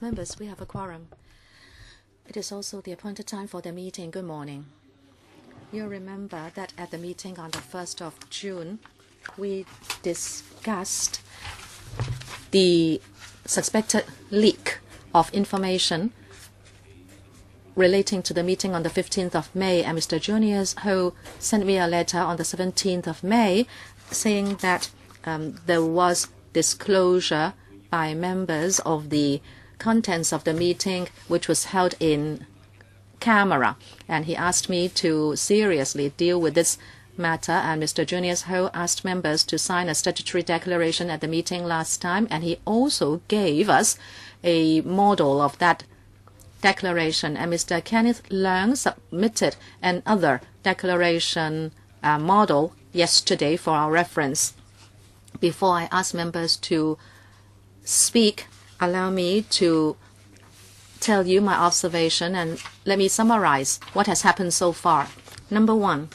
Members, we have a quorum. It is also the appointed time for the meeting. Good morning. You remember that at the meeting on the 1st of June, we discussed the suspected leak of information relating to the meeting on the 15th of May, and Mr. Junius HO sent me a letter on the 17th of May saying that there was disclosure by members of the contents of the meeting, which was held in camera, and he asked me to seriously deal with this matter. And Mr. Junius HO asked members to sign a statutory declaration at the meeting last time, and he also gave us a model of that declaration, and Mr. Kenneth LEUNG submitted another declaration model yesterday for our reference. Before I ask members to speak, allow me to tell you my observation, and let me summarize what has happened so far. Number one,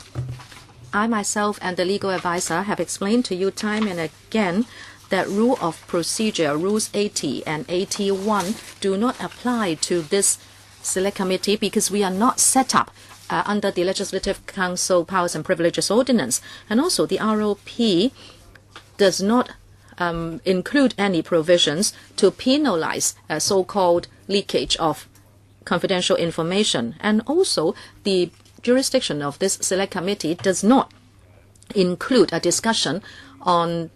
I myself and the legal advisor have explained to you time and again that rule of procedure, rules 80 and 81, do not apply to this select committee because we are not set up under the Legislative Council Powers and Privileges Ordinance. And also the ROP does not include any provisions to penalize so-called leakage of confidential information. And also the jurisdiction of this select committee does not include a discussion on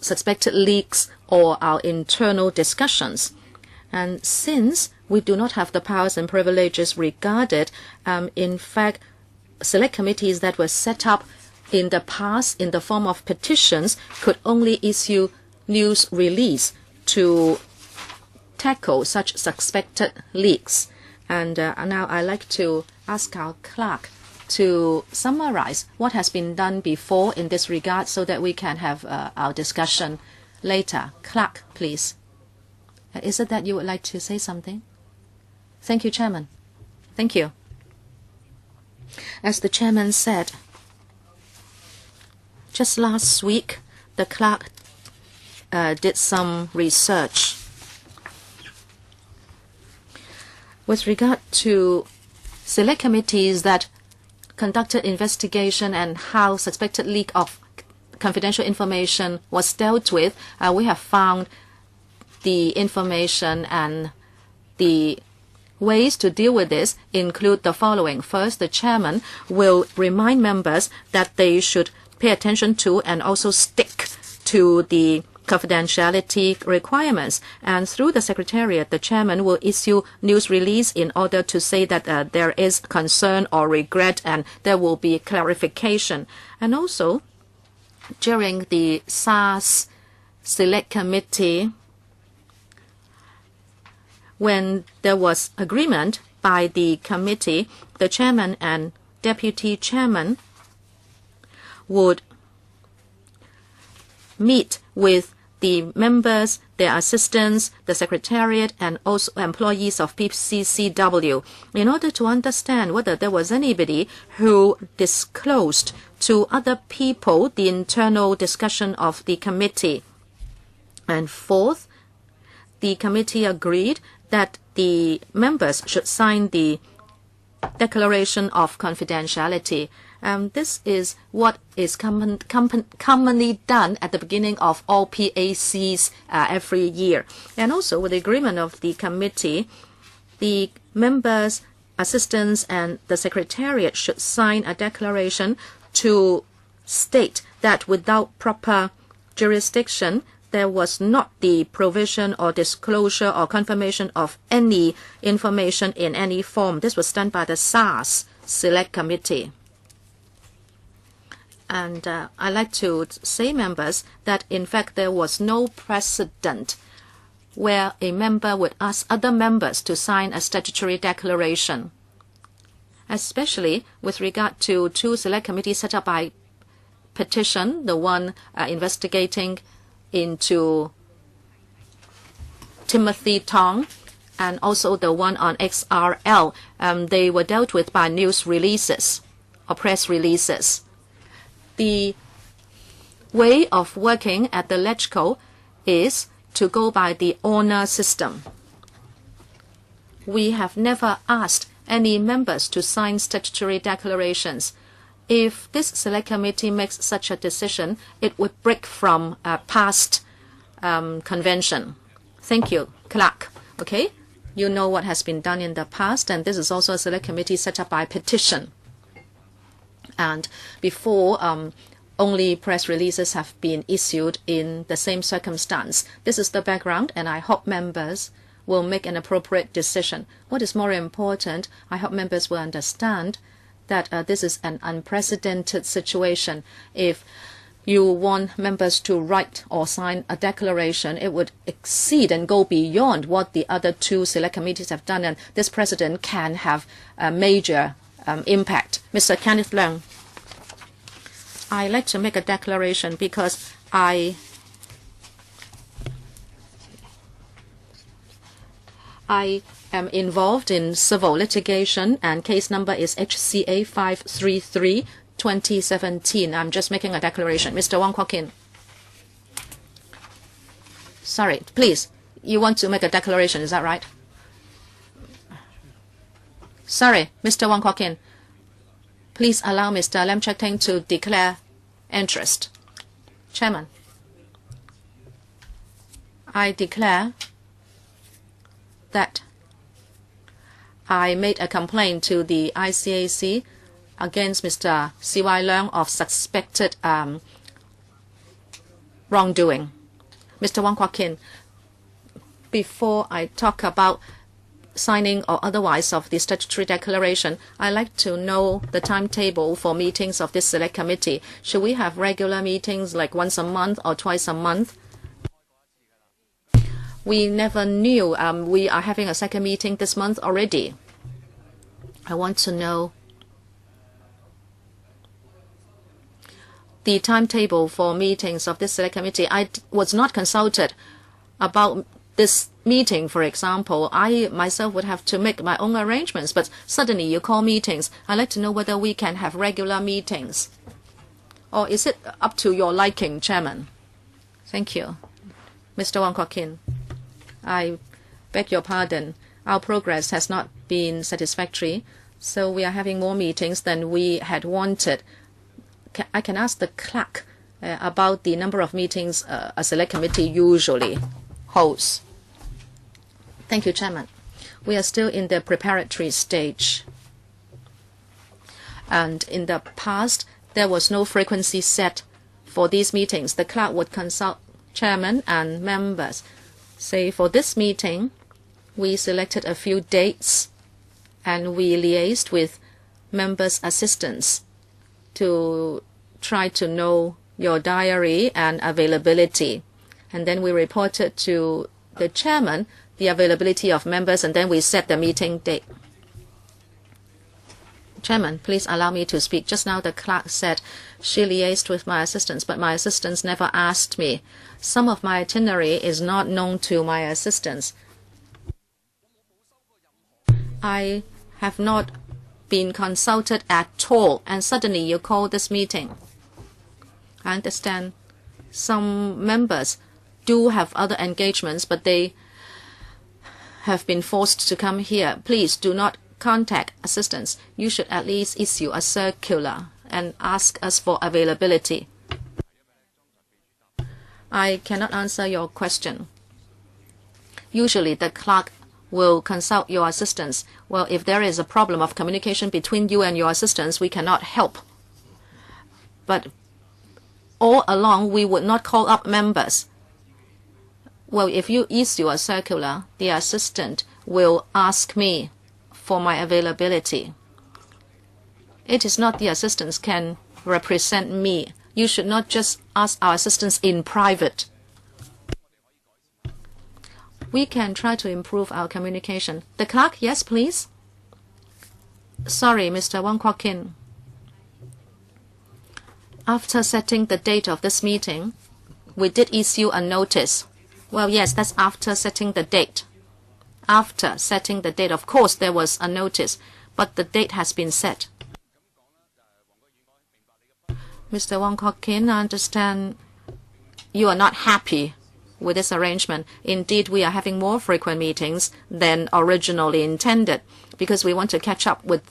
suspected leaks or our internal discussions. And since we do not have the powers and privileges regarded, in fact, select committees that were set up in the past in the form of petitions could only issue news release to tackle such suspected leaks. And now I'd like to ask our clerk to summarize what has been done before in this regard so that we can have our discussion later. Clerk, please. Is it that you would like to say something? Thank you, Chairman. Thank you. As the Chairman said, just last week, the clerk did some research with regard to select committees that conducted investigation and how suspected leak of confidential information was dealt with. We have found the information, and the ways to deal with this include the following. First, the chairman will remind members that they should pay attention to and also stick to the confidentiality requirements. And through the Secretariat, the chairman will issue news release in order to say that there is concern or regret and there will be clarification. And also, during the SARS Select Committee, when there was agreement by the committee, the chairman and deputy chairman would meet with the members, their assistants, the secretariat, and also employees of PCCW in order to understand whether there was anybody who disclosed to other people the internal discussion of the committee. And fourth, the committee agreed that the members should sign the Declaration of Confidentiality. This is what is commonly done at the beginning of all PACs every year. And also, with the agreement of the committee, the members, assistants, and the secretariat should sign a declaration to state that without proper jurisdiction, there was not the provision or disclosure or confirmation of any information in any form. This was done by the SARS Select Committee. And I'd like to say, members, that in fact there was no precedent where a member would ask other members to sign a statutory declaration, especially with regard to two select committees set up by petition, the one investigating into Timothy Tong, and also the one on XRL. They were dealt with by news releases or press releases. The way of working at the LegCo is to go by the honor system. we have never asked any members to sign statutory declarations. If this select committee makes such a decision, it would break from past convention. Thank you, Clerk. Okay, you know what has been done in the past, and this is also a select committee set up by petition. And before, only press releases have been issued in the same circumstance. This is the background, and I hope members will make an appropriate decision. What is more important, I hope members will understand that this is an unprecedented situation. If you want members to write or sign a declaration, it would exceed and go beyond what the other two select committees have done, and this precedent can have a major impact. Mr. Kenneth Leung, I'd like to make a declaration because I am involved in civil litigation, and case number is HCA 533/2017. I'm just making a declaration. Mr. Wong Kwok-in. Sorry, please. You want to make a declaration, is that right? Sorry, Mr. Wong Kwok-in. Please allow Mr. Lam Cheuk-ting to declare interest. Chairman, I declare that I made a complaint to the ICAC against Mr. CY Leung of suspected wrongdoing. Mr. Wong Kwok-in, before I talk about signing or otherwise of the statutory declaration, I'd like to know the timetable for meetings of this select committee. Should we have regular meetings like once a month or twice a month? We never knew we are having a second meeting this month already. I want to know the timetable for meetings of this select committee. I was not consulted about this meeting, for example. I myself would have to make my own arrangements, but suddenly you call meetings. I'd like to know whether we can have regular meetings. Or is it up to your liking, Chairman? Thank you. Mr. Wong Kwok-in, I beg your pardon. Our progress has not been satisfactory, so we are having more meetings than we had wanted. I can ask the clerk about the number of meetings a select committee usually holds. Thank you, Chairman. We are still in the preparatory stage. And in the past, there was no frequency set for these meetings. The clerk would consult Chairman and members. Say, for this meeting, we selected a few dates and we liaised with members' assistants to try to know your diary and availability. And then we reported to the Chairman the availability of members, and then we set the meeting date. Chairman, please allow me to speak. Just now the clerk said she liaised with my assistants, but my assistants never asked me. Some of my itinerary is not known to my assistants. I have not been consulted at all, and suddenly you call this meeting. I understand some members do have other engagements, but they have been forced to come here. Please do not contact assistants. You should at least issue a circular and ask us for availability. I cannot answer your question. Usually the clerk will consult your assistants. Well, if there is a problem of communication between you and your assistants, we cannot help. But all along, we would not call up members. Well, if you issue a circular, the assistant will ask me for my availability. It is not the assistants can represent me. You should not just ask our assistants in private. We can try to improve our communication. The clerk, yes, please. Sorry, Mr. Wong Kwok-in. After setting the date of this meeting, we did issue a notice. Well, yes, that's after setting the date. After setting the date, of course, there was a notice, but the date has been set. Mr. Wong Kwok-in, I understand you are not happy with this arrangement. Indeed, we are having more frequent meetings than originally intended because we want to catch up with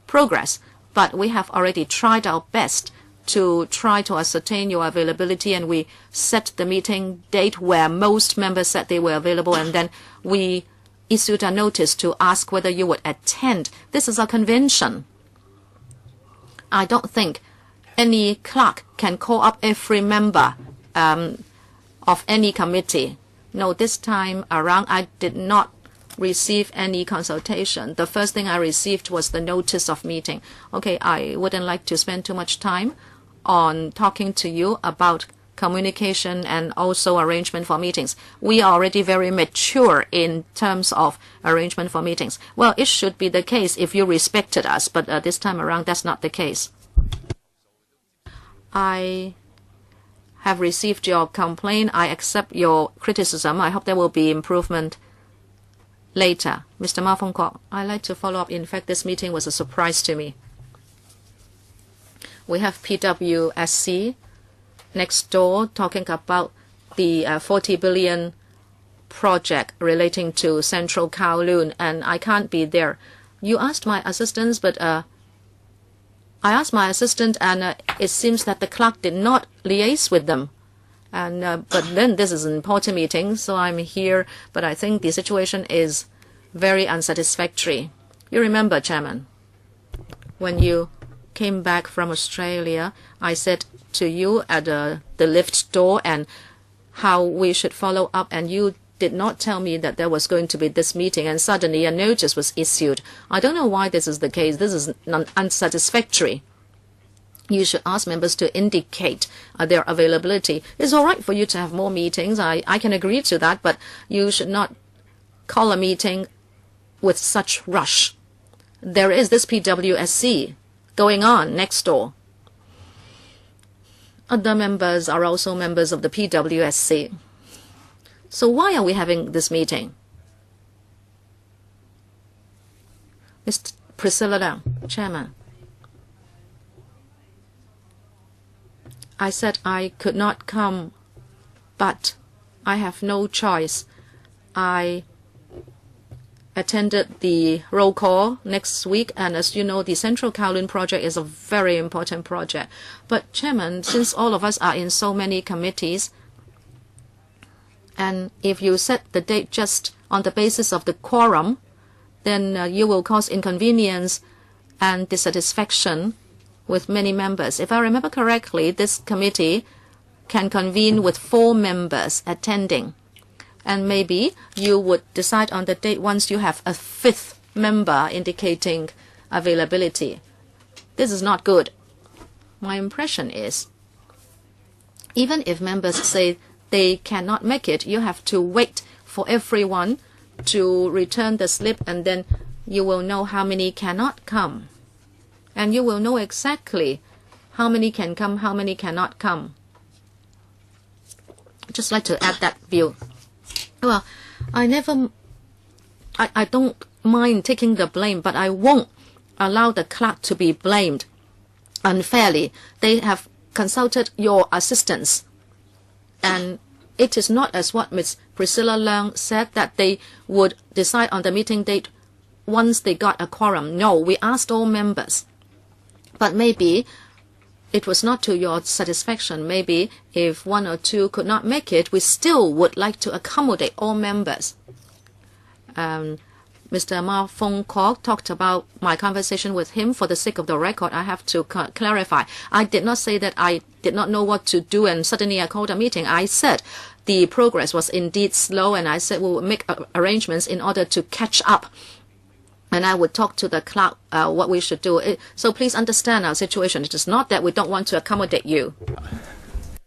progress. But we have already tried our best to try to ascertain your availability, and we set the meeting date where most members said they were available, and then we issued a notice to ask whether you would attend. This is a convention. I don't think any clerk can call up every member of any committee. No, this time around I did not receive any consultation. The first thing I received was the notice of meeting. Okay, I wouldn't like to spend too much time on talking to you about communication and also arrangement for meetings. We are already very mature in terms of arrangement for meetings. Well, it should be the case if you respected us, but this time around that's not the case. I have received your complaint. I accept your criticism. I hope there will be improvement later. Mr. Ma Fong Kwok, I'd like to follow up. In fact, this meeting was a surprise to me. We have PWSC next door talking about the 40 billion project relating to Central Kowloon, and I can't be there. You asked my assistants, but I asked my assistant, and it seems that the clerk did not liaise with them. And but then this is an important meeting, so I'm here. But I think the situation is very unsatisfactory. You remember, Chairman, when you came back from Australia, I said to you at the lift door and how we should follow up, and you did not tell me that there was going to be this meeting, and suddenly a notice was issued. I don't know why this is the case. This is unsatisfactory. You should ask members to indicate their availability. It's all right for you to have more meetings. I can agree to that, but you should not call a meeting with such rush. There is this PWSC going on next door. Other members are also members of the PWSC. So why are we having this meeting? Ms. Priscilla Leung, Chairman. I said I could not come, but I have no choice. I attended the roll call next week, and as you know, the Central Kowloon project is a very important project. But Chairman, since all of us are in so many committees, and if you set the date just on the basis of the quorum, then you will cause inconvenience and dissatisfaction with many members. If I remember correctly, this committee can convene with 4 members attending. And maybe you would decide on the date once you have a 5th member indicating availability. This is not good. My impression is, even if members say they cannot make it, you have to wait for everyone to return the slip, and then you will know how many cannot come. And you will know exactly how many can come, how many cannot come. I'd just like to add that view. Well, I don't mind taking the blame, but I won't allow the clerk to be blamed unfairly. They have consulted your assistants, and it is not as what Ms. Priscilla Leung said, that they would decide on the meeting date once they got a quorum. No, we asked all members. But maybe it was not to your satisfaction. Maybe if 1 or 2 could not make it, we still would like to accommodate all members. Mr. Ma Fong Kwok talked about my conversation with him. For the sake of the record, I have to clarify. I did not say that I did not know what to do and suddenly I called a meeting. I said the progress was indeed slow, and I said we will make arrangements in order to catch up. And I would talk to the clerk what we should do. So please understand our situation. It is not that we don't want to accommodate you.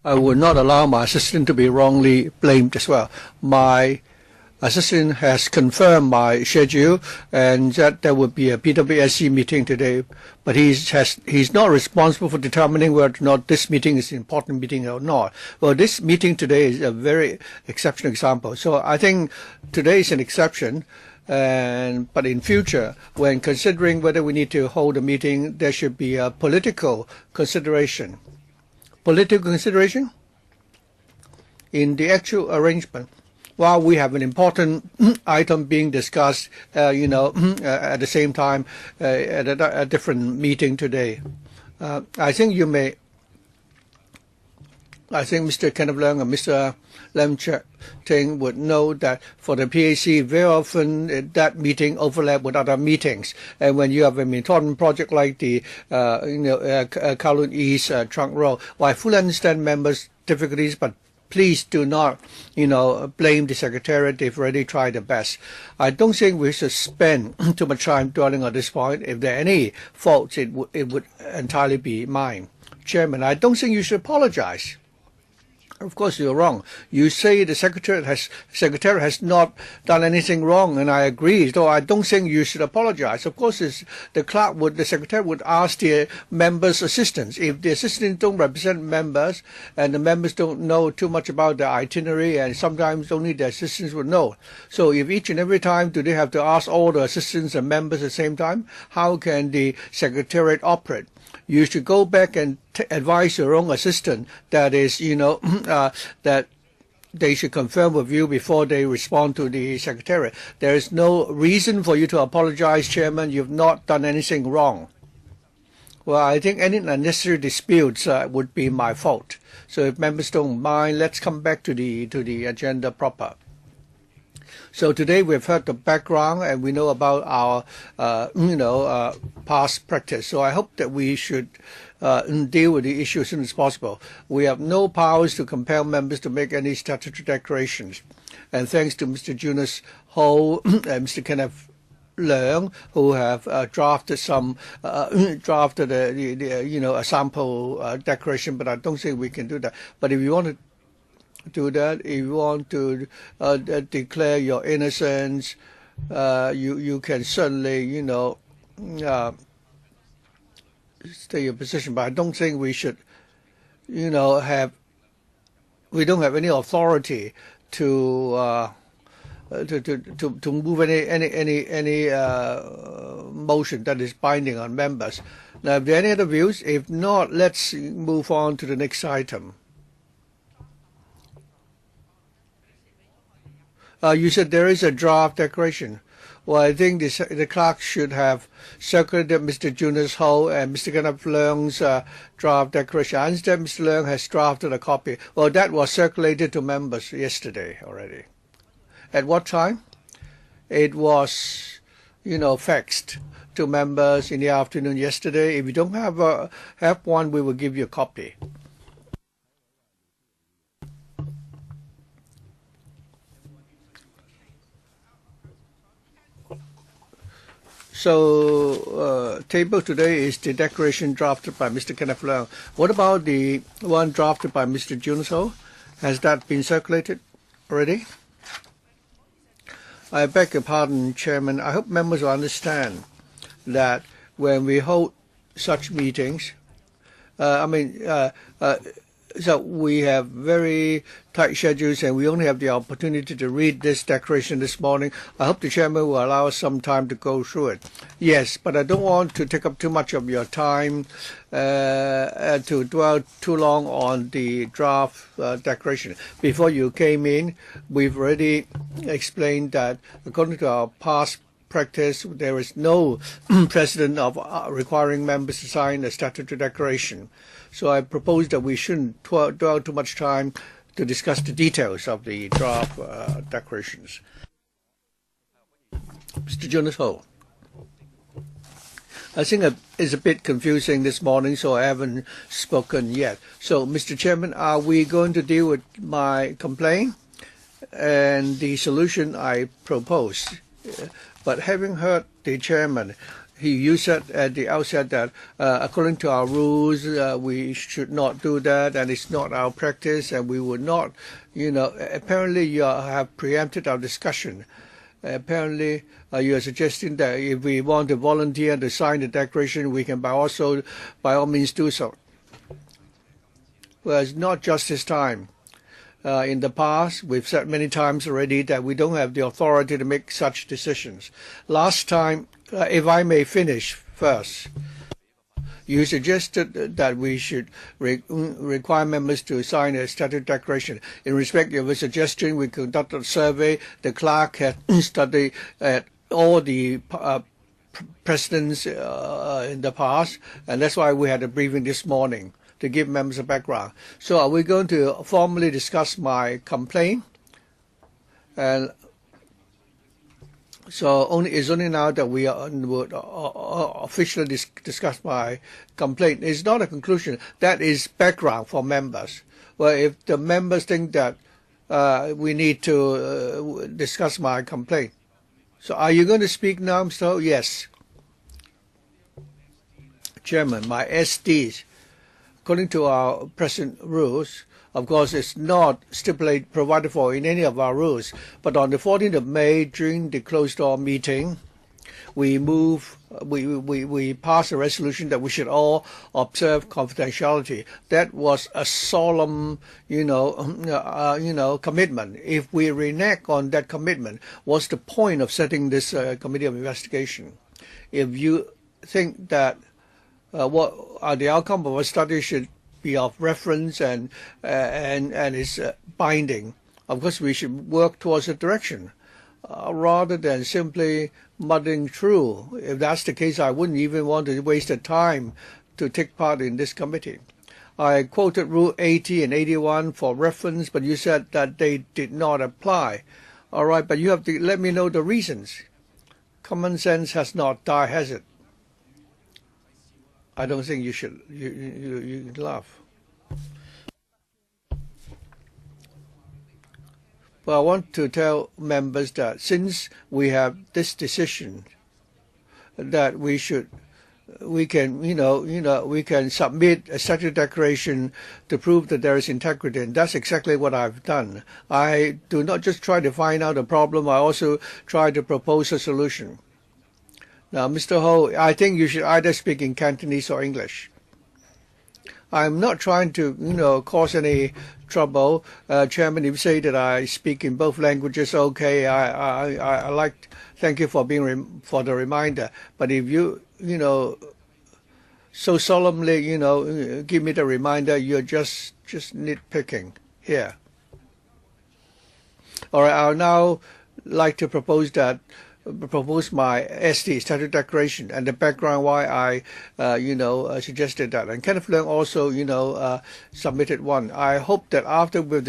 I would not allow my assistant to be wrongly blamed as well. My assistant has confirmed my schedule and that there would be a PWSC meeting today, but he's not responsible for determining whether or not this meeting is an important meeting or not. Well, this meeting today is a very exceptional example. So I think today is an exception. But in future, when considering whether we need to hold a meeting, there should be a political consideration. Political consideration? in the actual arrangement, while we have an important item being discussed, at the same time at a different meeting today. I think Mr. Kenneth Leung and Mr. Lam Ting would know that for the PAC, very often that meeting overlap with other meetings. And when you have an important project like the Kowloon East Trunk Road, well, I fully understand members' difficulties, but please do not, blame the Secretariat. They've already tried their best. I don't think we should spend too much time dwelling on this point. If there are any faults, it would entirely be mine. Chairman, I don't think you should apologize. Of course, you're wrong. You say the Secretariat has not done anything wrong, and I agree. So I don't think you should apologize. Of course, the Secretariat would ask the members' assistants. If the assistants don't represent members, and the members don't know too much about the itinerary, and sometimes only the assistants would know. So if each and every time do they have to ask all the assistants and members at the same time, how can the Secretariat operate? You should go back and advise your own assistant that is, that they should confirm with you before they respond to the Secretariat. There is no reason for you to apologize, Chairman. You've not done anything wrong. Well, I think any unnecessary disputes would be my fault. So if members don't mind, let's come back to the agenda proper. So today we've heard the background and we know about our, past practice. So I hope that we should deal with the issue as soon as possible. We have no powers to compel members to make any statutory declarations. And thanks to Mr. Junius HO and Mr. Kenneth Leung, who have drafted a sample declaration, but I don't think we can do that. But if you want to do that, if you want to declare your innocence, you can certainly, stay your position. But I don't think we should, we don't have any authority to move any motion that is binding on members. Now, if there are any other views, if not, let's move on to the next item. You said there is a draft declaration. Well, I think the clerk should have circulated Mr. Junius HO and Mr. Kenneth Leung's draft declaration. I understand Mr. Leung has drafted a copy. Well, that was circulated to members yesterday already. At what time? It was, faxed to members in the afternoon yesterday. If you don't have one, we will give you a copy. So, table today is the declaration drafted by Mr. Kenneth Leung. What about the one drafted by Mr. Junius HO? Has that been circulated already? I beg your pardon, Chairman. I hope members will understand that when we hold such meetings, so we have very tight schedules and we only have the opportunity to read this declaration this morning. I hope the Chairman will allow us some time to go through it. Yes, but I don't want to take up too much of your time to dwell too long on the draft declaration. Before you came in, we've already explained that according to our past practice, there is no precedent of requiring members to sign a statutory declaration. So I propose that we shouldn't dwell too much time to discuss the details of the draft declarations. Mr. Junius HO. I think it's a bit confusing this morning, so I haven't spoken yet. So, Mr. Chairman, are we going to deal with my complaint and the solution I proposed? But having heard the Chairman, you said at the outset that according to our rules, we should not do that, and it's not our practice, and we would not, apparently you have preempted our discussion. Apparently, you are suggesting that if we want to volunteer to sign the declaration, we can by all means do so. Well, it's not just this time. In the past, we've said many times already that we don't have the authority to make such decisions. Last time, if I may finish first, You suggested that we should require members to sign a statutory declaration. In respect of your suggestion, we conducted a survey. The clerk had studied at all the precedents in the past, and that's why we had a briefing this morning to give members a background. So are we going to formally discuss my complaint? And so it's only now that we would officially discuss my complaint. It's not a conclusion. That is background for members. Well, if the members think that we need to discuss my complaint. So are you going to speak now, Mr. Ho? Yes. Chairman, my SDs, according to our present rules, of course, it's not provided for in any of our rules. But on the 14th of May, during the closed-door meeting, we passed a resolution that we should all observe confidentiality. That was a solemn, commitment. If we renege on that commitment, what's the point of setting this committee of investigation? If you think that what are the outcome of a study should be of reference and is binding, of course we should work towards a direction rather than simply muddling through. If that's the case, I wouldn't even want to waste the time to take part in this committee. I quoted Rule 80 and 81 for reference, but you said that they did not apply. All right, but you have to let me know the reasons. Common sense has not died, has it? I don't think you should. You laugh. But I want to tell members that since we have this decision, that we can submit a statutory declaration to prove that there is integrity, and that's exactly what I've done. I do not just try to find out a problem; I also try to propose a solution. Now, Mr. Ho, I think you should either speak in Cantonese or English. I'm not trying to, cause any trouble. Chairman, if you say that I speak in both languages, okay, thank you for for the reminder. But if you, so solemnly, give me the reminder, you're just nitpicking here. All right, I'll now like to propose my SD statutory declaration and the background why I, suggested that. And Kenneth Leung also, submitted one. I hope that after we've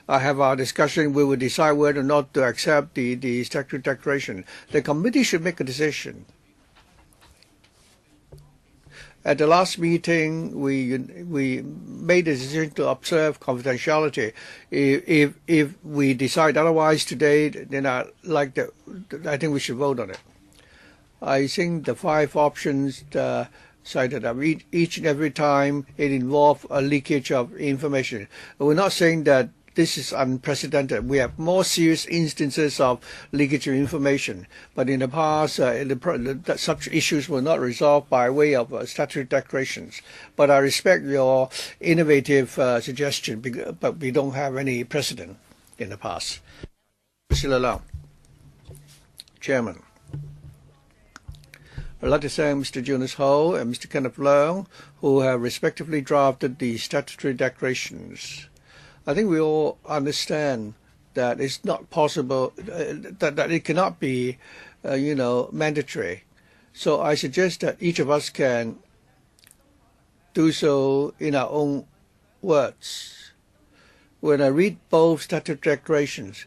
have our discussion, we will decide whether or not to accept the statutory declaration. The committee should make a decision. At the last meeting, we made a decision to observe confidentiality. If we decide otherwise today, then I think we should vote on it. I think the 5 options cited are each and every time it involves a leakage of information. We're not saying that this is unprecedented. We have more serious instances of leakage of information, but in the past, such issues were not resolved by way of statutory declarations. But I respect your innovative suggestion, but we don't have any precedent in the past. Mr. Leung, Chairman, I'd like to thank Mr. Junius HO and Mr. Kenneth LEUNG, who have respectively drafted the statutory declarations. I think we all understand that it's not possible, that it cannot be, mandatory. So I suggest that each of us can do so in our own words. When I read both statutory declarations,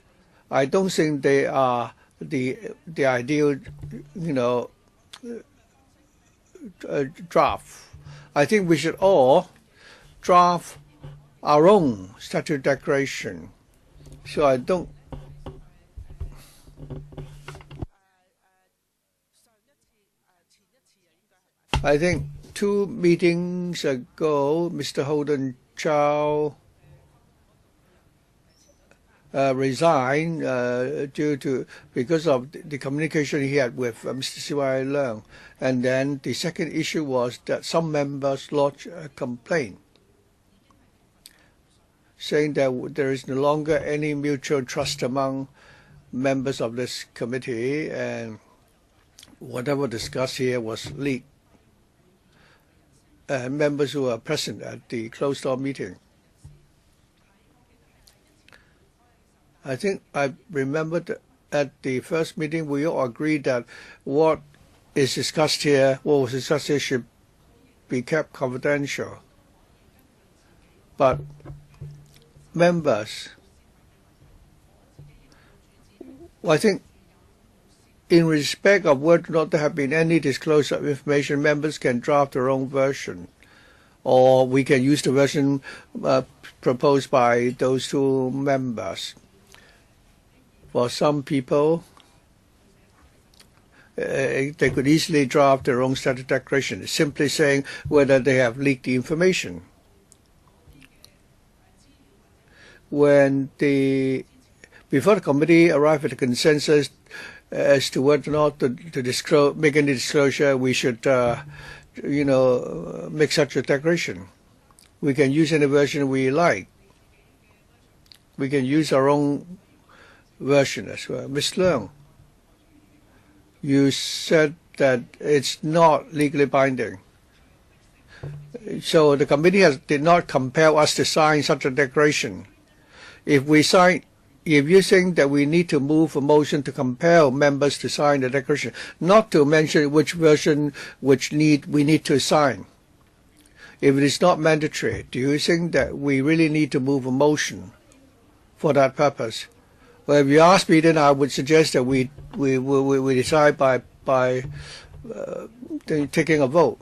I don't think they are the ideal, draft. I think we should all draft our own statutory declaration. So I don't. I think 2 meetings ago, Mr. Holden Chow resigned because of the communication he had with Mr. CY Leung. And then the second issue was that some members lodged a complaint saying that there is no longer any mutual trust among members of this committee, and whatever discussed here was leaked. and members who are present at the closed-door meeting. I think I remember that at the first meeting we all agreed that what was discussed here should be kept confidential. But members, I think in respect of whether or not there have been any disclosure of information, members can draft their own version, or we can use the version proposed by those two members. For some people, they could easily draft their own status declaration, simply saying whether they have leaked the information. Before the committee arrived at a consensus as to whether or not to make any disclosure, we should, make such a declaration. We can use any version we like. We can use our own version as well. Ms. Leung, you said that it's not legally binding. So the committee did not compel us to sign such a declaration. If you think that we need to move a motion to compel members to sign the declaration, not to mention which version we need to sign. If it is not mandatory, do you think that we really need to move a motion for that purpose? Well, if you ask me, then I would suggest that we decide by taking a vote.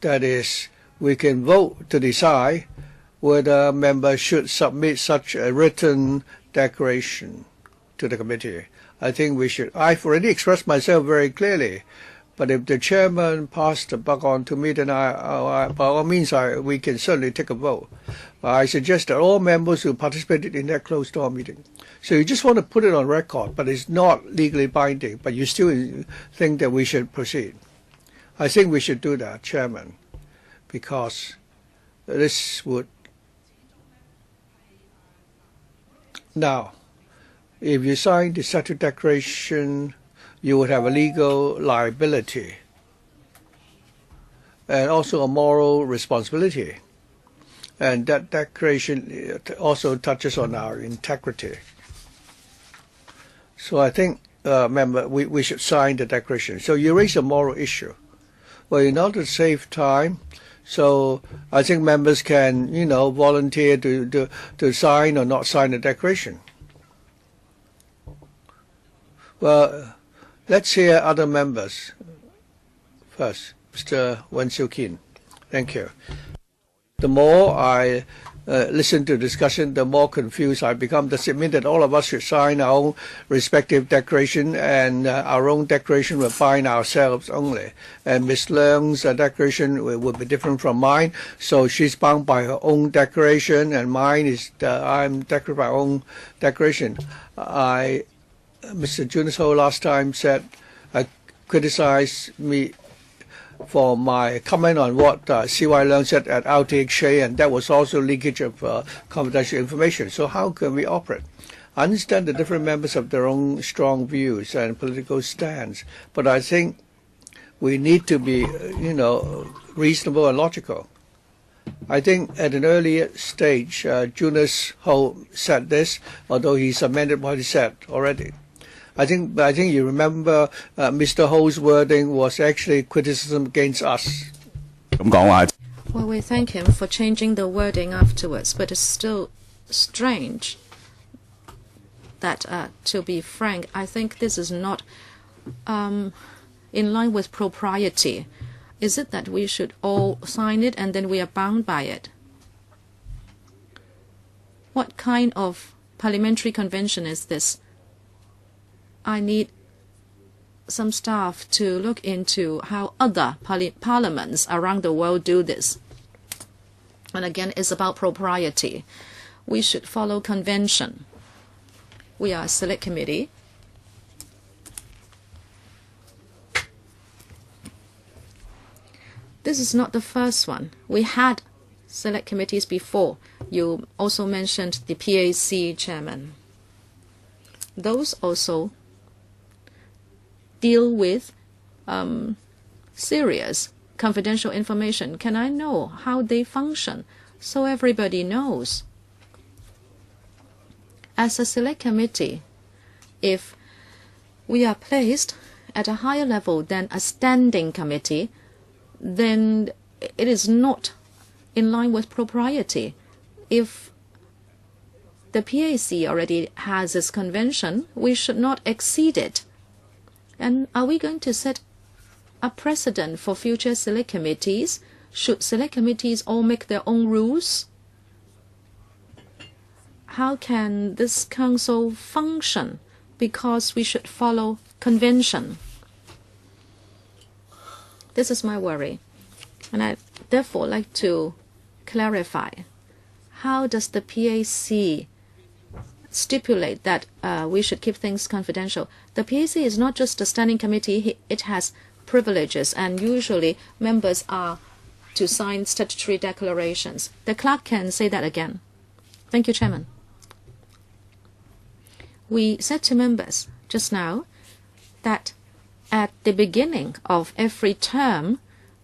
That is, we can vote to decide whether members should submit such a written declaration to the committee. I think we should. I've already expressed myself very clearly, but if the chairman passed the buck on to me, then by all means we can certainly take a vote. I suggest that all members who participated in that closed-door meeting. So you just want to put it on record, but it's not legally binding, but you still think that we should proceed. I think we should do that, Chairman, because this would... Now, if you sign the statute declaration, you would have a legal liability and also a moral responsibility. And that declaration also touches on our integrity. So I think, we should sign the declaration. So you raise a moral issue. Well, in order to save time, so I think members can, volunteer to sign or not sign the declaration. Well, let's hear other members. First, Mr. Wen Siu-kin. Thank you. The more I listen to discussion, the more confused I become. Does it mean that all of us should sign our own respective declaration, and our own declaration will bind ourselves only? And Ms. Leung's declaration will be different from mine, so she's bound by her own declaration, and mine is I'm declaring my own declaration. Mr. Junius HO last time criticized me for my comment on what CY LEUNG said at RTHK, and that was also leakage of confidential information. So how can we operate? I understand the different members have their own strong views and political stands, but I think we need to be, reasonable and logical. I think at an earlier stage, Junius HO said this, although he's amended what he said already. I think you remember Mr. Ho's wording was actually criticism against us. Well, we thank him for changing the wording afterwards, but it's still strange that, to be frank, I think this is not in line with propriety. Is it that we should all sign it and then we are bound by it? What kind of parliamentary convention is this? I need some staff to look into how other parliaments around the world do this. And again, it's about propriety. We should follow convention. We are a select committee. This is not the first one. We had select committees before. You also mentioned the PAC chairman. Those also deal with serious confidential information? Can I know how they function so everybody knows? As a select committee, if we are placed at a higher level than a standing committee, then it is not in line with propriety. If the PAC already has its convention, we should not exceed it. And are we going to set a precedent for future select committees? Should select committees all make their own rules? How can this council function? Because we should follow convention. This is my worry. And I therefore like to clarify, how does the PAC stipulate that we should keep things confidential? The PAC is not just a standing committee. It has privileges, and usually members are to sign statutory declarations. The clerk can say that again. Thank you, Chairman. We said to members just now that at the beginning of every term,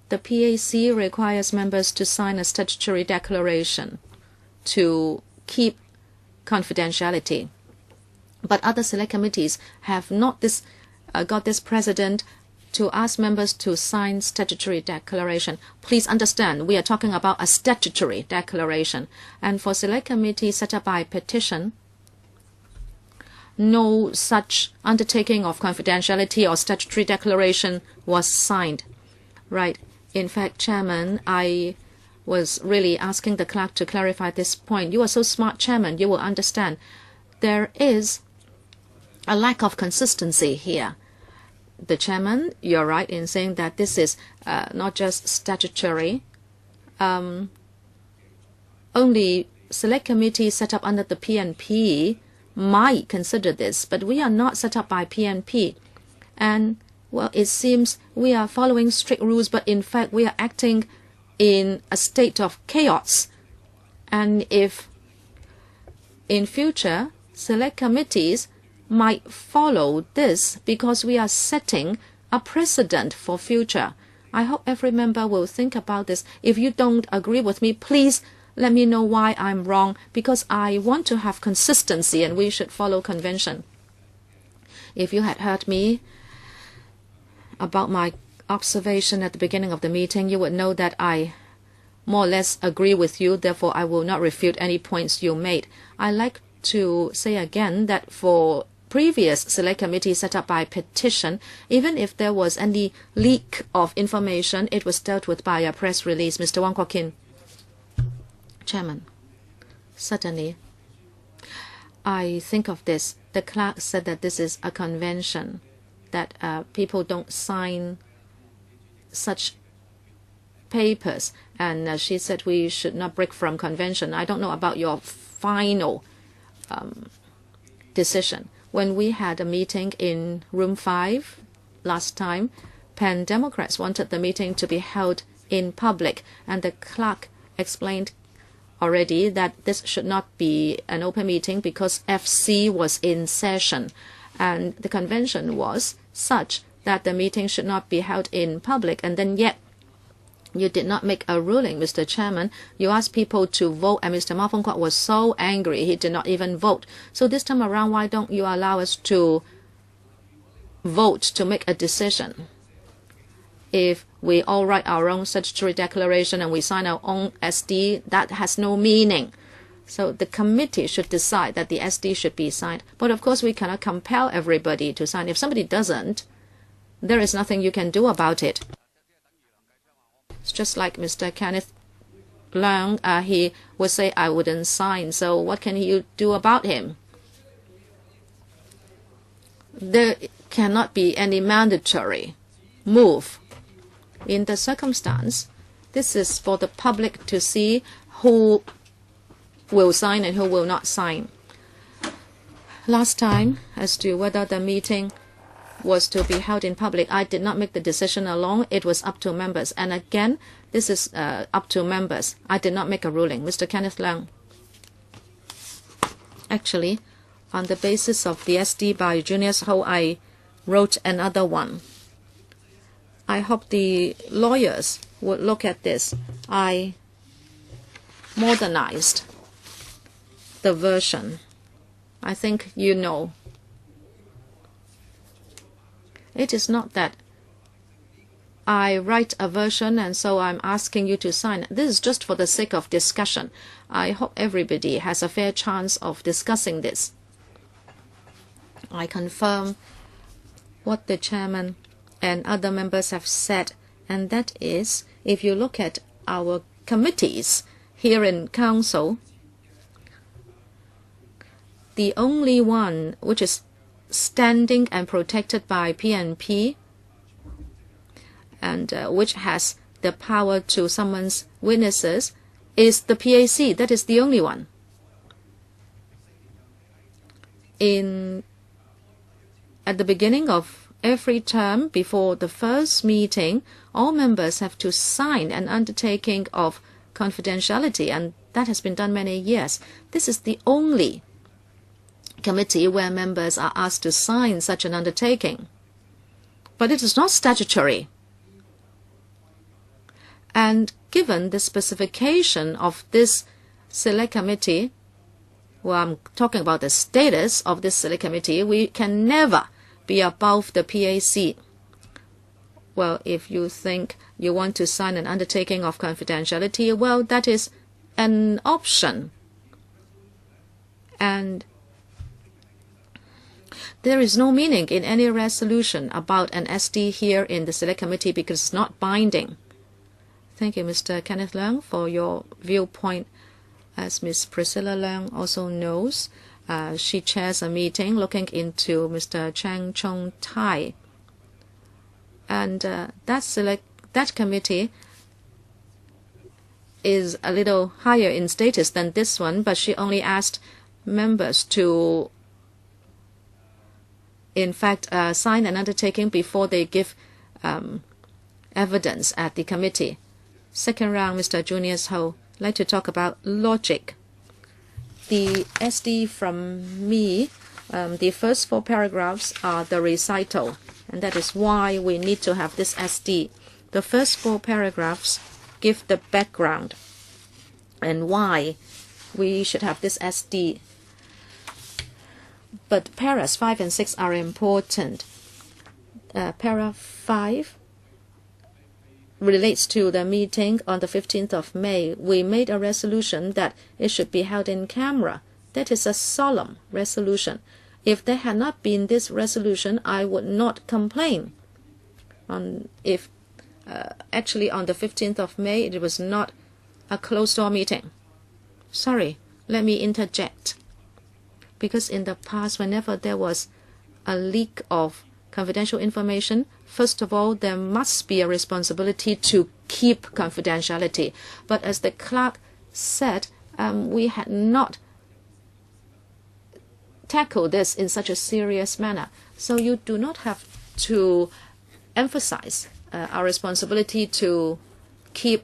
the PAC requires members to sign a statutory declaration to keep confidentiality. But other select committees have not got this precedent to ask members to sign statutory declaration. Please understand, we are talking about a statutory declaration. And for select committees set up by petition, no such undertaking of confidentiality or statutory declaration was signed. Right. In fact, Chairman, I was really asking the clerk to clarify this point. You are so smart, Chairman, you will understand. There is a lack of consistency here. The Chairman, you're right in saying that this is not just statutory. Only select committees set up under the PNP might consider this, but we are not set up by PNP. And, well, it seems we are following strict rules, but in fact we are acting in a state of chaos. And if in future select committees might follow this because we are setting a precedent for future. I hope every member will think about this. If you don't agree with me, please let me know why I'm wrong, because I want to have consistency and we should follow convention. If you had heard me about my observation at the beginning of the meeting, you would know that I more or less agree with you. Therefore, I will not refute any points you made. I like to say again that for previous select committees set up by petition, even if there was any leak of information, it was dealt with by a press release. Mr. Wong Kwok Kin. Chairman, certainly. I think of this. The clerk said that this is a convention, that people don't sign such papers, and she said we should not break from convention. I don't know about your final decision. When we had a meeting in room 5 last time, Pan Democrats wanted the meeting to be held in public, and the clerk explained already that this should not be an open meeting because FC was in session, and the convention was such that the meeting should not be held in public. And then yet you did not make a ruling, Mr. Chairman. You asked people to vote, and Mr. Ma Fung-kwok was so angry he did not even vote. So this time around, why don't you allow us to vote to make a decision? If we all write our own statutory declaration and we sign our own SD, that has no meaning. So the committee should decide that the SD should be signed. But of course, we cannot compel everybody to sign. If somebody doesn't, there is nothing you can do about it. It's just like Mr. Kenneth Leung, he would say, I wouldn't sign. So what can you do about him? There cannot be any mandatory move. In the circumstance, this is for the public to see who will sign and who will not sign. Last time, as to whether the meeting was to be held in public, I did not make the decision alone. It was up to members. And again, this is up to members. I did not make a ruling. Mr. Kenneth Leung. Actually, on the basis of the SD by Junius HO, I wrote another one. I hope the lawyers would look at this, I modernized the version. I think you know. It is not that I write a version and so I'm asking you to sign. This is just for the sake of discussion. I hope everybody has a fair chance of discussing this. I confirm what the chairman and other members have said, and that is, if you look at our committees here in Council, the only one which is standing and protected by PNP and which has the power to summon witnesses is the PAC. That is the only one. At the beginning of every term, before the first meeting, all members have to sign an undertaking of confidentiality, and that has been done many years. This is the only committee where members are asked to sign such an undertaking. But it is not statutory. And given the specification of this select committee, well, I'm talking about the status of this select committee, we can never be above the PAC. Well, if you think you want to sign an undertaking of confidentiality, well, that is an option. And there is no meaning in any resolution about an SD here in the select committee because it's not binding. Thank you, Mr. Kenneth Leung, for your viewpoint. As Ms. Priscilla Leung also knows, she chairs a meeting looking into Mr. Chang Chung Tai. And that committee is a little higher in status than this one, but she only asked members to, in fact, sign an undertaking before they give evidence at the committee. Second round, Mr. Junius HO, I'd like to talk about logic. The SD from me, the first 4 paragraphs are the recital, and that is why we need to have this SD. The first 4 paragraphs give the background and why we should have this SD. But paras 5 and 6 are important. Para 5 relates to the meeting on the 15th of May. We made a resolution that it should be held in camera. That is a solemn resolution. If there had not been this resolution, I would not complain. Actually on the 15th of May, it was not a closed-door meeting. Sorry, let me interject. Because in the past, whenever there was a leak of confidential information, first of all, there must be a responsibility to keep confidentiality. But as the clerk said, we had not tackled this in such a serious manner. So you do not have to emphasize our responsibility to keep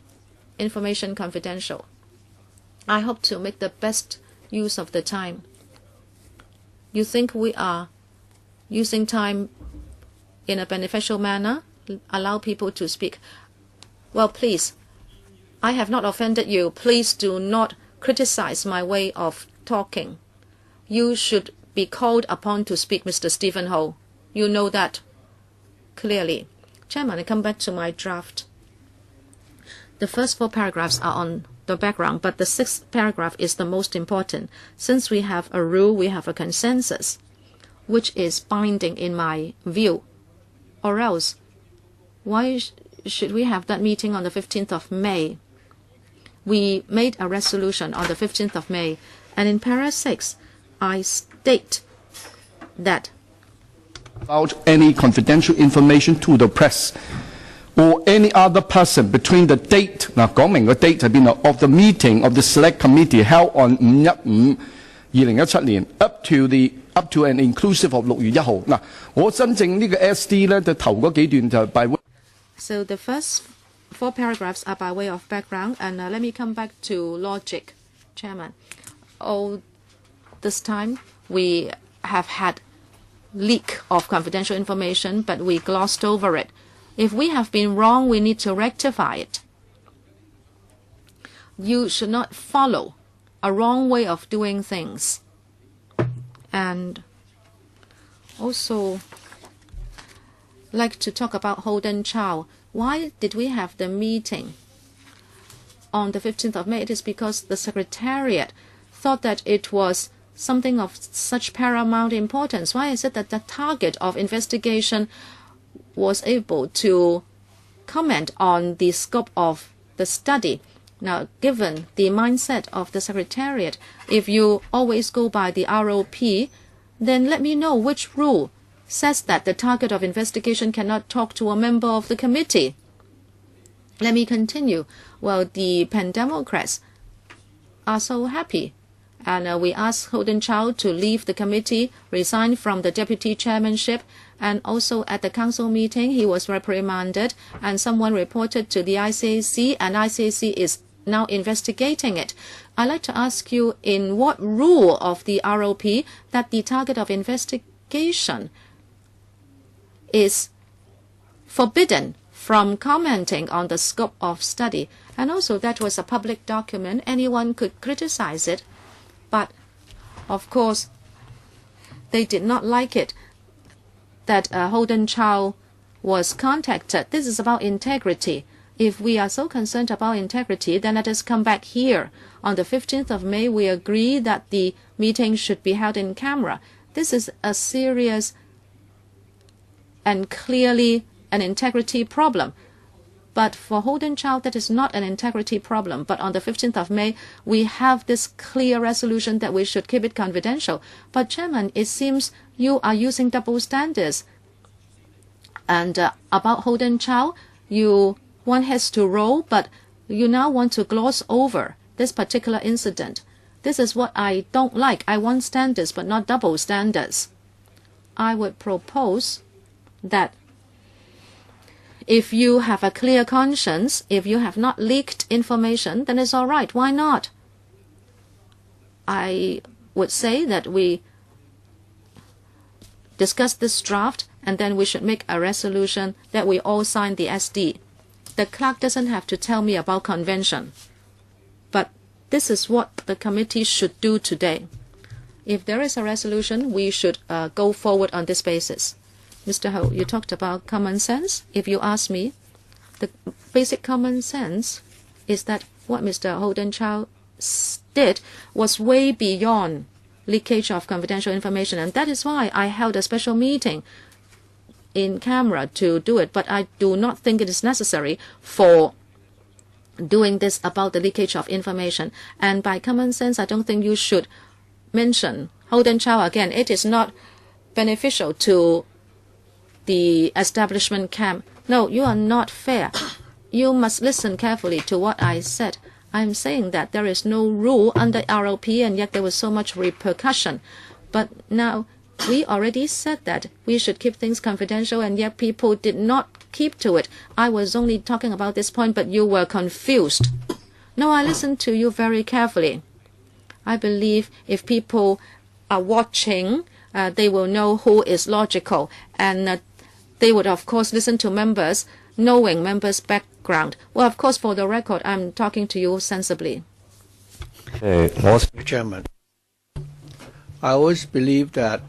information confidential. I hope to make the best use of the time. You think we are using time in a beneficial manner, allow people to speak? Well, please, I have not offended you. Please do not criticize my way of talking. You should be called upon to speak, Mr. Stephen Ho. You know that clearly. Chairman, I come back to my draft. The first 4 paragraphs are on the background, but the 6th paragraph is the most important. Since we have a rule, we have a consensus, which is binding in my view. Or else, why should we have that meeting on the 15th of May? We made a resolution on the 15th of May, and in para 6, I state that about any confidential information to the press or any other person between the date, now 講明個 date 喺邊度 of the meeting of the select committee held on 5/15/2017年 up to and inclusive of 6月1號。嗱，我真正呢個 SD 咧，就頭嗰幾段就 by way. So the first 4 paragraphs are by way of background, and let me come back to logic, Chairman. All this time we have had leak of confidential information, but we glossed over it. If we have been wrong, we need to rectify it. you should not follow a wrong way of doing things. And also like to talk about Hon Chow. Why did we have the meeting on the 15th of May? It is because the Secretariat thought that it was something of such paramount importance. Why is it that the target of investigation was able to comment on the scope of the study? Now, given the mindset of the Secretariat, if you always go by the ROP, then let me know which rule says that the target of investigation cannot talk to a member of the committee. Let me continue. Well, the Pan-Democrats are so happy. And we asked Hon Chow to leave the committee, resign from the deputy chairmanship, and also at the council meeting he was reprimanded, and someone reported to the ICAC, and ICAC is now investigating it. I'd like to ask you, in what rule of the ROP that the target of investigation is forbidden from commenting on the scope of study? And also that was a public document. Anyone could criticize it. But, of course, they did not like it that Hon Chow was contacted. This is about integrity. If we are so concerned about integrity, then let us come back here. On the 15th of May, we agree that the meeting should be held in camera. This is a serious and clearly an integrity problem. But for Hon Chow, that is not an integrity problem. But on the 15th of May, we have this clear resolution that we should keep it confidential. But Chairman, it seems you are using double standards. And about Hon Chow, one has to roll, but you now want to gloss over this particular incident. This is what I don't like. I want standards, but not double standards. I would propose that if you have a clear conscience, if you have not leaked information, then it's all right. Why not? I would say that we discuss this draft, and then we should make a resolution that we all sign the SD. The clerk doesn't have to tell me about convention. But this is what the committee should do today. If there is a resolution, we should go forward on this basis. Mr. Ho, you talked about common sense. If you ask me, the basic common sense is that what Mr. Hon Chow did was way beyond leakage of confidential information, and that is why I held a special meeting in camera to do it. But I do not think it is necessary for doing this about the leakage of information. And by common sense, I don't think you should mention Hon Chow again. It is not beneficial to the establishment camp. No, you are not fair. You must listen carefully to what I said. I'm saying that there is no rule under ROP, and yet there was so much repercussion. But now we already said that we should keep things confidential, and yet people did not keep to it. I was only talking about this point, but you were confused. No, I listened to you very carefully. I believe if people are watching, they will know who is logical, and they would, of course, listen to members, knowing members' background. Well, of course, for the record, I'm talking to you sensibly. Mr. Chairman, I always believe that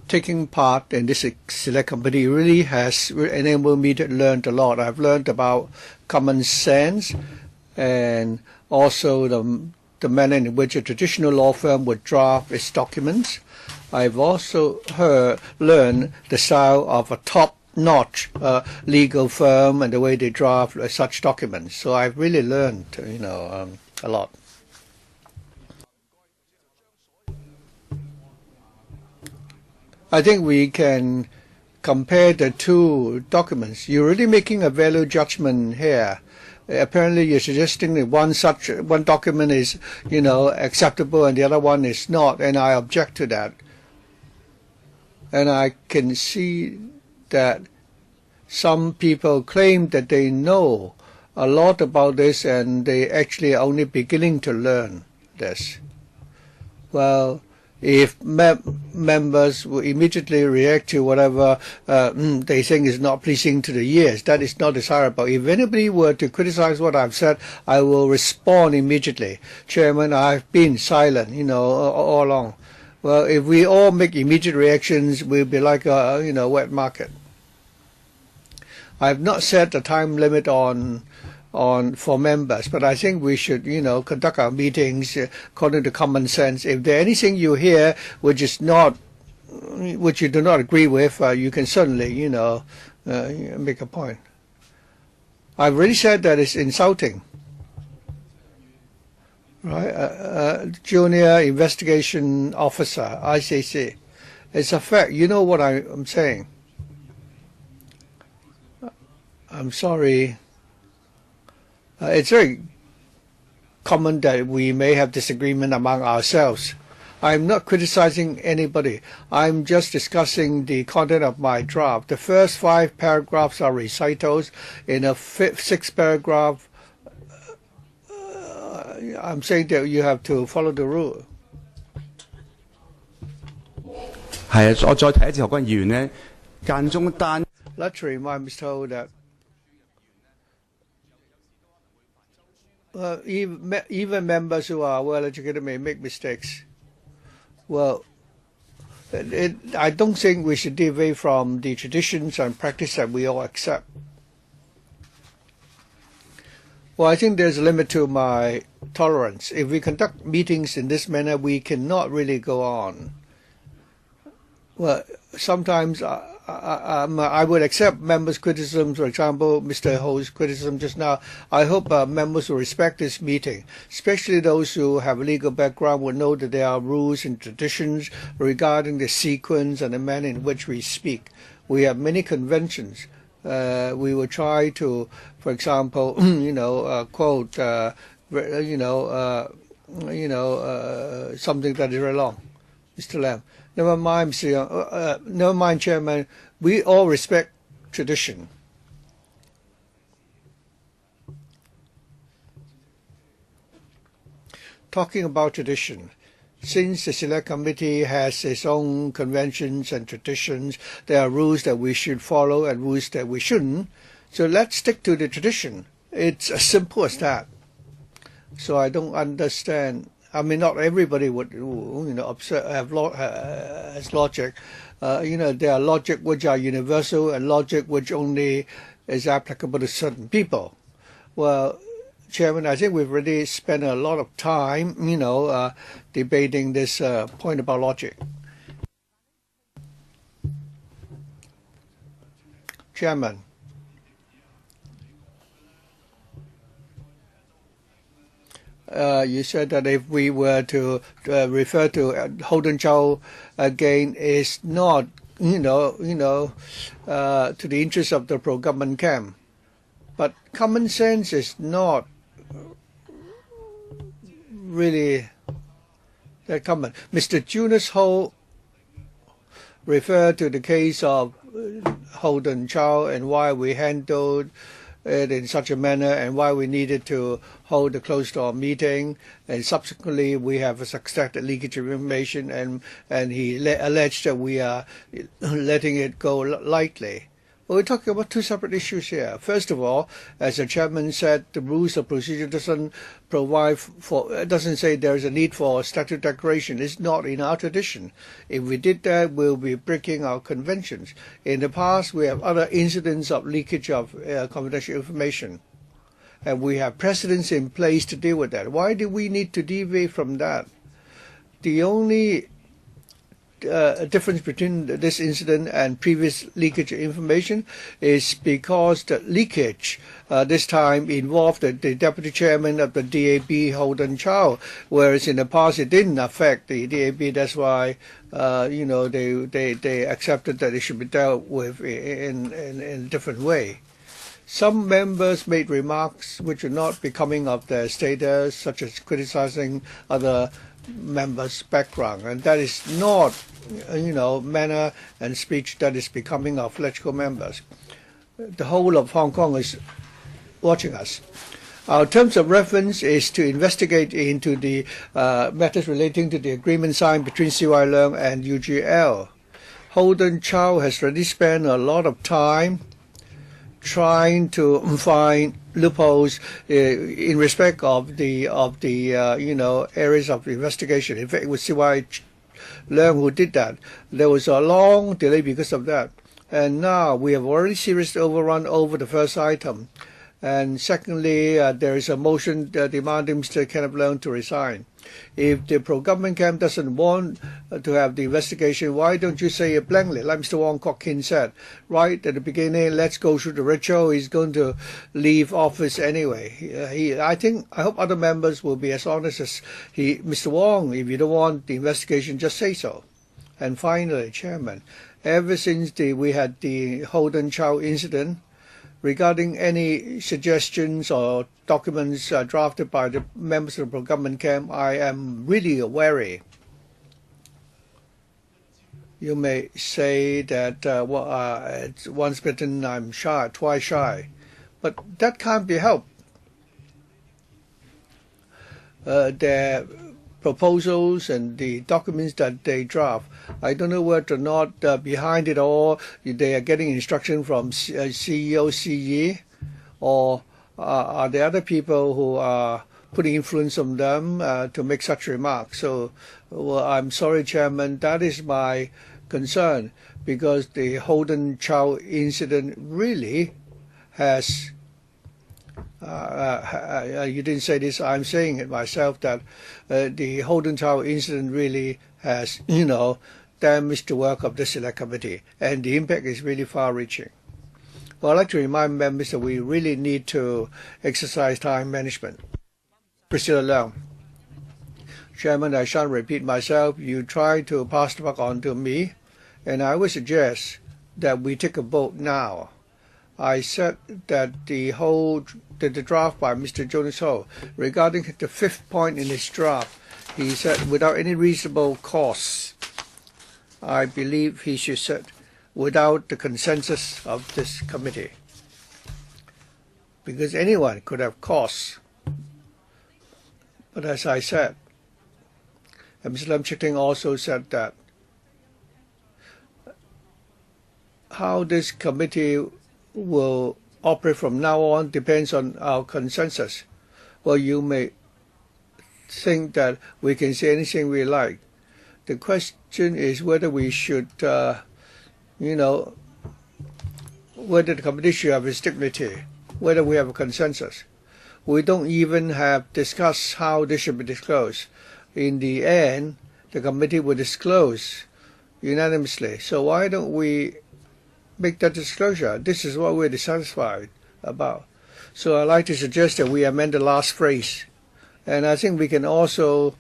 taking part in this select committee really has enabled me to learn a lot. I've learned about common sense and also the manner in which a traditional law firm would draft its documents. I've also learned the style of a top-notch legal firm and the way they draft such documents. So I've really learned, a lot. I think we can compare the two documents. You're really making a value judgment here. Apparently, you're suggesting that one document is, acceptable and the other one is not, and I object to that. And I can see that some people claim that they know a lot about this, and they actually are only beginning to learn this. Well, if members will immediately react to whatever they think is not pleasing to the ears, that is not desirable. If anybody were to criticize what I've said, I will respond immediately. Chairman, I've been silent, all along. Well, if we all make immediate reactions, we'll be like a, wet market. I've not set a time limit for members, but I think we should, conduct our meetings according to common sense. If there's anything you hear which you do not agree with, you can certainly, make a point. I've already said that it's insulting. Right, Junior Investigation Officer, ICC. It's a fact. You know what I'm saying. I'm sorry. It's very common that we may have disagreement among ourselves. I'm not criticizing anybody. I'm just discussing the content of my draft. The first 5 paragraphs are recitals. In a 6th paragraph, I'm saying that you have to follow the rule. 係啊，我再提一次，何君議員呢間中單。Let's remind Mr. Ho that even members who are well educated may make mistakes. Well, I don't think we should deviate from the traditions and practice that we all accept. Well, I think there's a limit to my tolerance. If we conduct meetings in this manner, we cannot really go on. Well, sometimes I would accept members' criticism. For example, Mr. Ho's criticism just now. I hope members will respect this meeting, especially those who have a legal background will know that there are rules and traditions regarding the sequence and the manner in which we speak. We have many conventions. We will try to, for example, quote, something that is very long. Mr. Lam. Never mind, Mr. Young. Never mind, Chairman. We all respect tradition. Talking about tradition, since the Select Committee has its own conventions and traditions, there are rules that we should follow and rules that we shouldn't. So let's stick to the tradition. It's as simple as that. So I don't understand. I mean, not everybody would, has logic. There are logic which are universal and logic which only is applicable to certain people. Well, Chairman, I think we've already spent a lot of time, debating this point about logic. Chairman. You said that if we were to refer to Hon Chow again, is not, to the interest of the pro-government camp. But common sense is not really that common. Mr. Junius HO referred to the case of Hon Chow and why we handled it in such a manner and why we needed to hold a closed-door meeting, and subsequently we have a suspected leakage of information, and he alleged that we are letting it go lightly. Well, we're talking about two separate issues here. First of all, as the chairman said, the rules of procedure doesn't say there is a need for statute declaration. It's not in our tradition. If we did that, we'll be breaking our conventions. In the past, we have other incidents of leakage of confidential information, and we have precedents in place to deal with that. Why do we need to deviate from that? The only difference between this incident and previous leakage of information is because the leakage this time involved the deputy chairman of the DAB, Hon Chow, whereas in the past it didn't affect the DAB. That's why they accepted that it should be dealt with in a different way. Some members made remarks which are not becoming of their status, such as criticizing other members' background, and that is not manner and speech that is becoming of legislative members. The whole of Hong Kong is watching us. Our terms of reference is to investigate into the matters relating to the agreement signed between CY Leung and UGL. Hon Chow has already spent a lot of time trying to find loopholes in respect of the areas of investigation. In fact, it was CY Leung who did that. There was a long delay because of that. And now we have already seriously overrun over the first item. And secondly, there is a motion demanding Mr. Kenneth Leung to resign. If the pro-government camp doesn't want to have the investigation, why don't you say it blankly, like Mr. Wong Kok Kin said, right at the beginning, let's go through the ritual, he's going to leave office anyway. I hope other members will be as honest as Mr. Wong. If you don't want the investigation, just say so. And finally, Chairman, ever since we had the Hon Chow incident, regarding any suggestions or documents drafted by the members of the pro-government camp, I am really wary. You may say that once bitten, I'm shy, twice shy, but that can't be helped. Their proposals and the documents that they draft, I don't know whether or not behind it all they are getting instruction from CEO CE, or are there other people who are putting influence on them to make such remarks. So I'm sorry, Chairman, that is my concern, because the Hon Chow incident really has you didn't say this, I'm saying it myself, that the Hon Chow incident really has, damaged the work of the Select Committee, and the impact is really far-reaching. Well, I'd like to remind members that we really need to exercise time management. Priscilla Leung. Chairman, I shan't repeat myself. You try to pass the buck on to me, and I would suggest that we take a vote now. I said that the draft by Mr. Junius HO, regarding the fifth point in his draft, he said without any reasonable cause. I believe he should say without the consensus of this committee, because anyone could have cause. But as I said, and Mr. Lam Chik-ting also said that how this committee will operate from now on depends on our consensus. Well, you may think that we can say anything we like. The question is whether we should, whether the committee should have its dignity, whether we have a consensus. We don't even have discussed how this should be disclosed. In the end, the committee will disclose unanimously. So why don't we make that disclosure? This is what we're dissatisfied about. So I'd like to suggest that we amend the last phrase. And I think we can also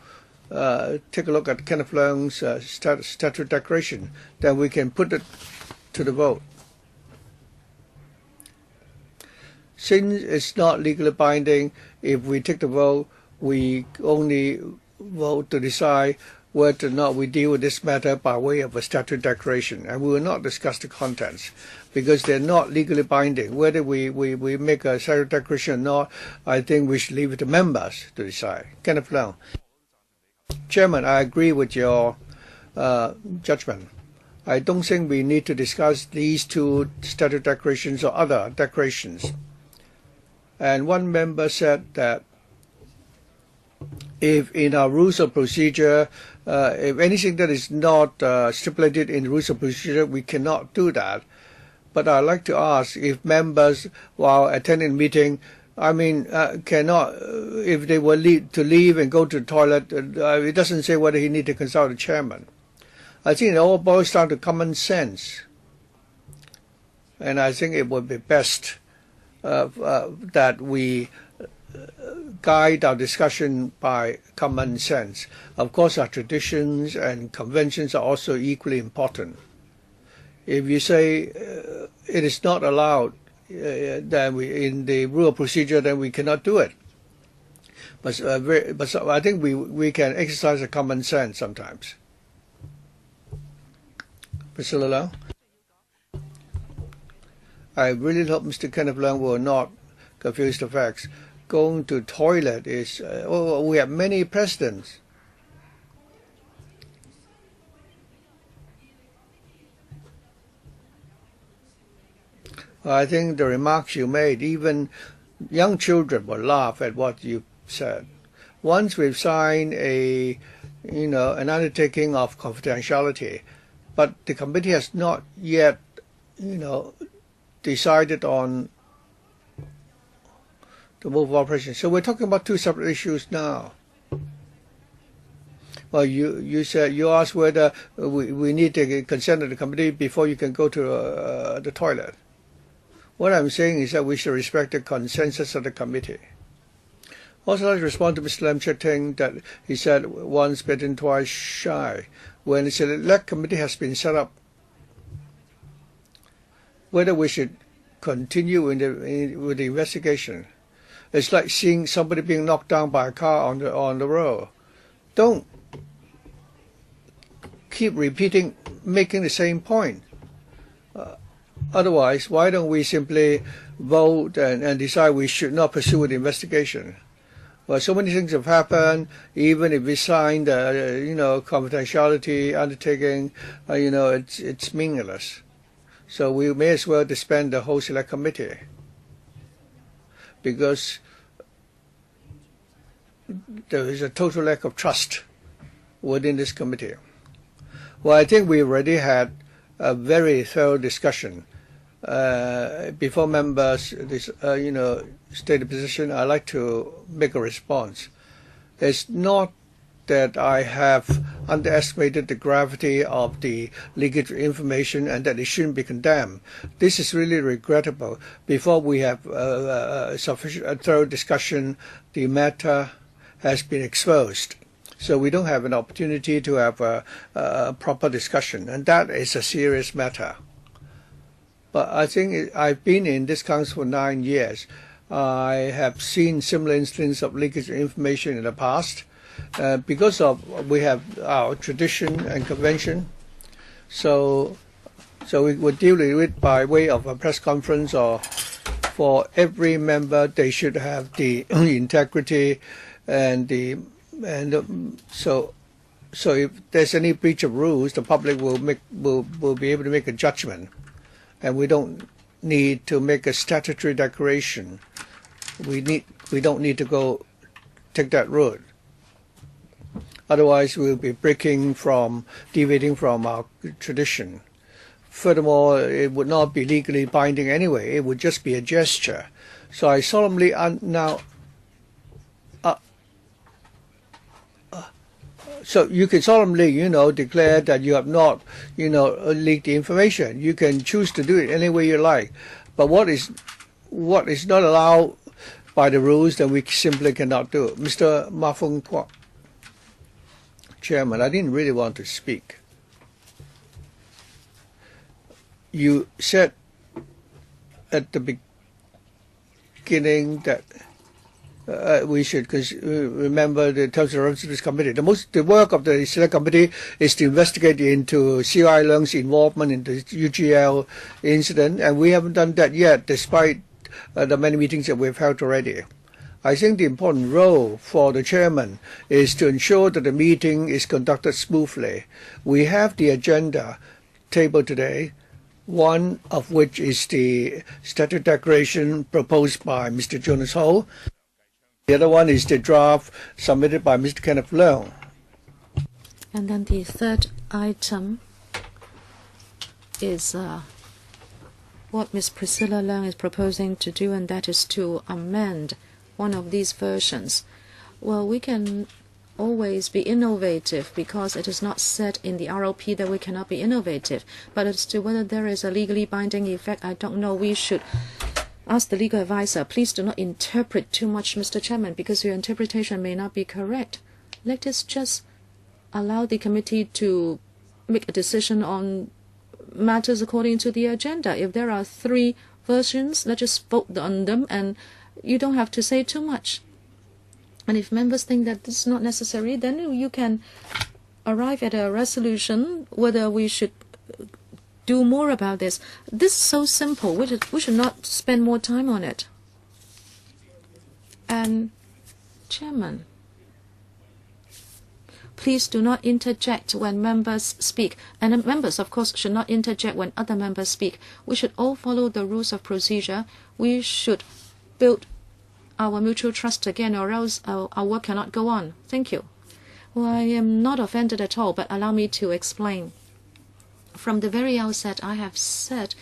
take a look at Kenneth Leung's statute declaration. Then we can put it to the vote. Since it's not legally binding, if we take the vote, we only vote to decide whether or not we deal with this matter by way of a statute declaration, and we will not discuss the contents because they're not legally binding. Whether we make a statute declaration or not, I think we should leave it to members to decide. Kenneth Leung. Chairman, I agree with your judgment. I don't think we need to discuss these two statute declarations or other declarations. And one member said that if in our rules of procedure, if anything that is not stipulated in the rules of procedure, we cannot do that. But I'd like to ask if members, while attending a meeting, cannot, if they were to leave and go to the toilet, it doesn't say whether he need to consult the chairman. I think it all boils down to common sense. And I think it would be best that we guide our discussion by common sense. Of course, our traditions and conventions are also equally important. If you say it is not allowed, then in the rule of procedure, then we cannot do it. But I think we can exercise a common sense sometimes. Priscilla Leung. I really hope Mr. Kenneth Leung will not confuse the facts. going to toilet is, we have many precedents. I think the remarks you made, even young children will laugh at what you said. Once we've signed an undertaking of confidentiality, but the committee has not yet, decided on the mode of operation. So we're talking about two separate issues now. Well, you asked whether we need the consent of the committee before you can go to the toilet. What I'm saying is that we should respect the consensus of the committee. Also, I'd like to respond to Mr. Lam Cheting that he said once bitten, twice shy. When the select committee has been set up, whether we should continue with the investigation. It's like seeing somebody being knocked down by a car on the road. Don't keep making the same point. Otherwise, why don't we simply vote and decide we should not pursue the investigation? Well, so many things have happened. Even if we signed, confidentiality undertaking, it's meaningless. So we may as well disband the whole select committee, because there is a total lack of trust within this committee. Well, I think we already had a very thorough discussion. Before members state a position, I'd like to make a response. It's not that I have underestimated the gravity of the leakage information and that it shouldn't be condemned. This is really regrettable. Before we have sufficient thorough discussion, the matter has been exposed. So we don't have an opportunity to have a proper discussion, and that is a serious matter. But I think I've been in this council for 9 years. I have seen similar instances of leakage information in the past. Because we have our tradition and convention, so we would deal with it by way of a press conference, or for every member they should have the integrity so if there's any breach of rules, the public will be able to make a judgment, and we don't need to make a statutory declaration. We don't need to go take that route. Otherwise, we'll be deviating from our tradition. Furthermore, it would not be legally binding anyway. It would just be a gesture. So I solemnly so you can solemnly, declare that you have not, leaked the information. You can choose to do it any way you like. But what is not allowed by the rules, then we simply cannot do it. Mr. Ma Fung Kwok. Chairman, I didn't really want to speak. You said at the beginning that we should remember the terms and references of this committee. The work of the select committee is to investigate into CY Leung's involvement in the UGL incident, and we haven't done that yet, despite the many meetings that we've held already. I think the important role for the chairman is to ensure that the meeting is conducted smoothly. We have the agenda tabled today, one of which is the statute declaration proposed by Mr. Junius HO. The other one is the draft submitted by Mr. Kenneth LEUNG. And then the third item is what Ms. Priscilla Leung is proposing to do, and that is to amend one of these versions. Well, we can always be innovative because it is not said in the ROP that we cannot be innovative. But as to whether there is a legally binding effect, I don't know. We should ask the legal advisor. Please do not interpret too much, Mr. Chairman, because your interpretation may not be correct. Let us just allow the committee to make a decision on matters according to the agenda. If there are 3 versions, let's just vote on them, and you don't have to say too much. And if members think that this is not necessary, then you can arrive at a resolution whether we should do more about this. This is so simple. We should not spend more time on it. And Chairman, please do not interject when members speak. And members, of course, should not interject when other members speak. We should all follow the rules of procedure. We should build our mutual trust again, or else our work cannot go on. Thank you. Well, I am not offended at all, but allow me to explain. From the very outset, I have said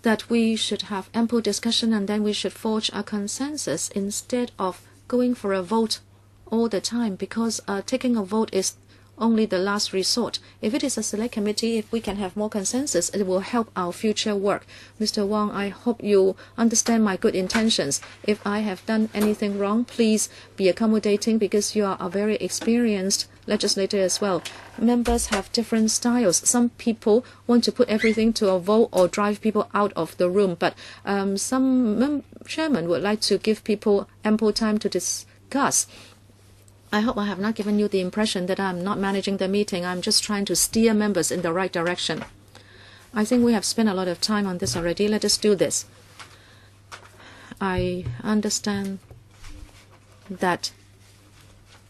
that we should have ample discussion and then we should forge a consensus instead of going for a vote all the time, because taking a vote is only the last resort. If it is a select committee, if we can have more consensus, it will help our future work. Mr. Wang, I hope you understand my good intentions. If I have done anything wrong, please be accommodating, because you are a very experienced legislator as well. Members have different styles. Some people want to put everything to a vote or drive people out of the room, but some chairman would like to give people ample time to discuss. I hope I have not given you the impression that I'm not managing the meeting. I'm just trying to steer members in the right direction. I think we have spent a lot of time on this already. Let us do this. I understand that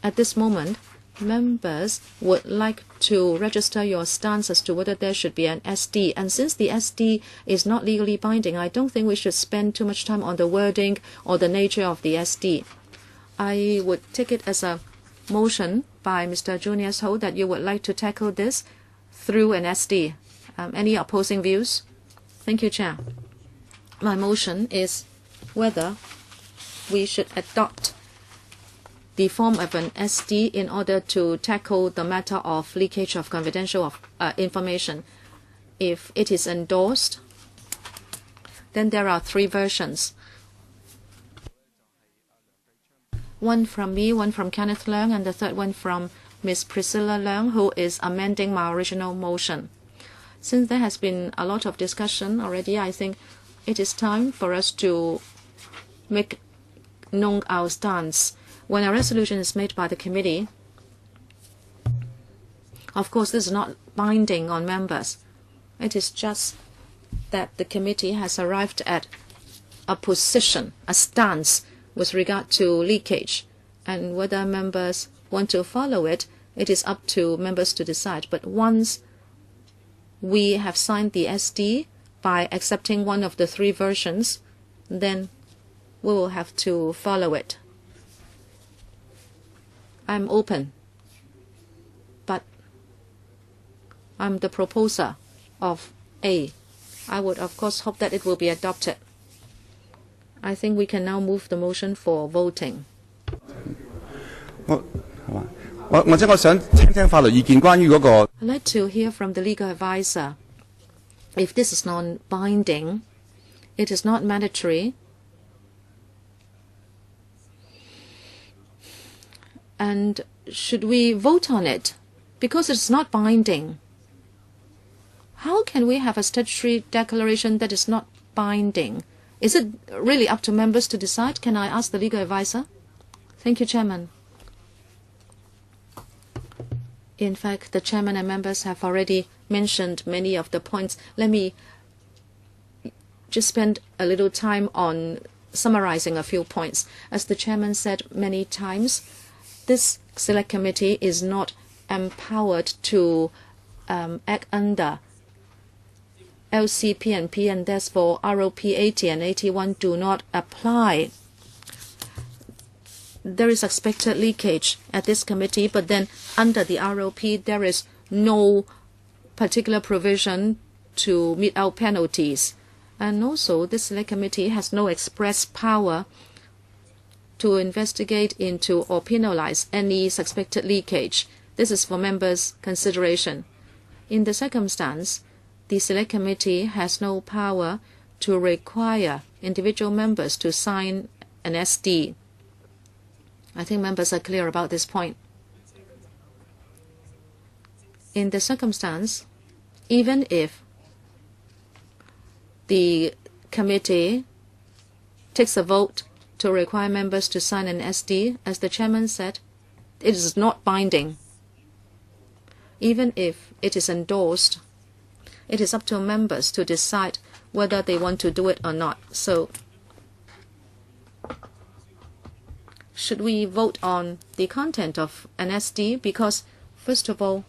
at this moment, members would like to register your stance as to whether there should be an SD. And since the SD is not legally binding, I don't think we should spend too much time on the wording or the nature of the SD. I would take it as a motion by Mr. Junius HO that you would like to tackle this through an SD. Any opposing views? Thank you, Chair. My motion is whether we should adopt the form of an SD in order to tackle the matter of leakage of confidential information. If it is endorsed, then there are three versions. One from me, one from Kenneth Leung, and the third one from Ms. Priscilla Leung, who is amending my original motion. Since there has been a lot of discussion already, I think it is time for us to make known our stance. When a resolution is made by the committee, of course, this is not binding on members. It is just that the committee has arrived at a position, a stance, with regard to leakage, and whether members want to follow it, it is up to members to decide. But once we have signed the SD by accepting one of the three versions, then we will have to follow it. I'm open, but I'm the proposer of A. I would, of course, hope that it will be adopted. I think we can now move the motion for voting. I'd like to hear from the legal advisor. If this is non-binding, it is not mandatory, and should we vote on it? Because it's not binding. How can we have a statutory declaration that is not binding? Is it really up to members to decide? Can I ask the legal advisor? Thank you, Chairman. In fact, the Chairman and members have already mentioned many of the points. Let me just spend a little time on summarizing a few points. As the Chairman said many times, this Select Committee is not empowered to act under LCPNP, and therefore ROP 80 and 81 do not apply. There is expected leakage at this committee, but then under the ROP there is no particular provision to mete out penalties. And also this Select Committee has no express power to investigate into or penalize any suspected leakage. This is for members' consideration. In the circumstance, the Select Committee has no power to require individual members to sign an SD. I think members are clear about this point. In the circumstance, even if the committee takes a vote to require members to sign an SD, as the Chairman said, it is not binding. Even if it is endorsed, it is up to members to decide whether they want to do it or not. So should we vote on the content of an SD? Because, first of all,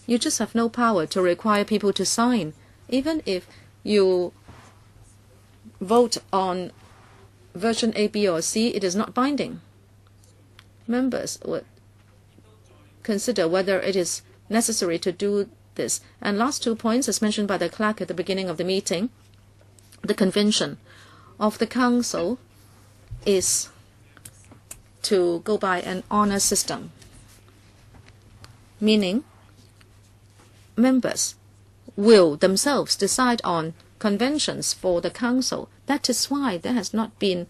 you just have no power to require people to sign. Even if you vote on version A, B, or C, it is not binding. Members would consider whether it is necessary to do this. And last 2 points, as mentioned by the clerk at the beginning of the meeting, the convention of the council is to go by an honor system, meaning members will themselves decide on conventions for the council. That is why there has not been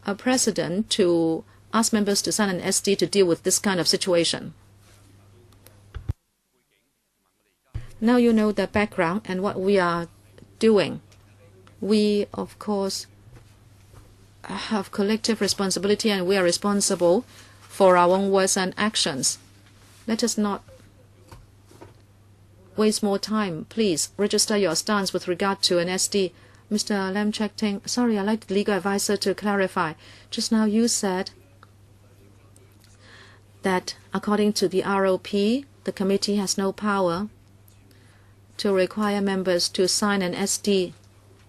a precedent to ask members to sign an SD to deal with this kind of situation. Now you know the background and what we are doing. We, of course, have collective responsibility, and we are responsible for our own words and actions. Let us not waste more time. Please register your stance with regard to an SD. Mr. Lam Chek-ting, sorry, I'd like the legal advisor to clarify. Just now you said that according to the ROP, the committee has no power to require members to sign an SD.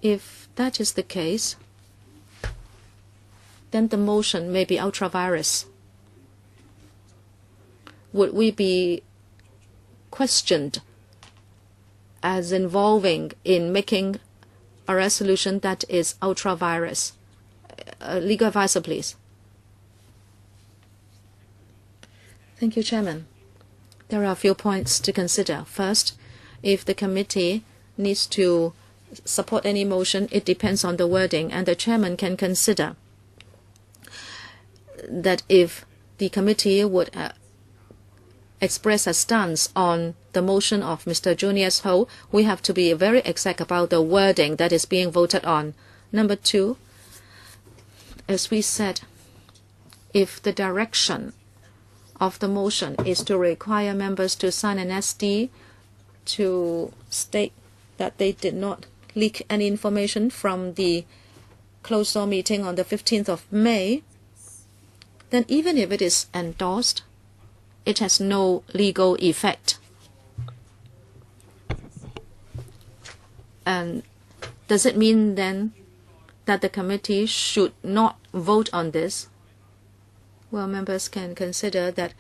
If that is the case, then the motion may be ultra-virus. Would we be questioned as involving in making a resolution that is ultra-virus? Legal advisor, please. Thank you, Chairman. There are a few points to consider. First, if the committee needs to support any motion, it depends on the wording, and the chairman can consider that if the committee would express a stance on the motion of Mr. Junius HO, we have to be very exact about the wording that is being voted on. Number 2, as we said, if the direction of the motion is to require members to sign an SD to state that they did not leak any information from the closed-door meeting on the 15th of May, then even if it is endorsed, it has no legal effect. And does it mean then that the committee should not vote on this? Well, members can consider that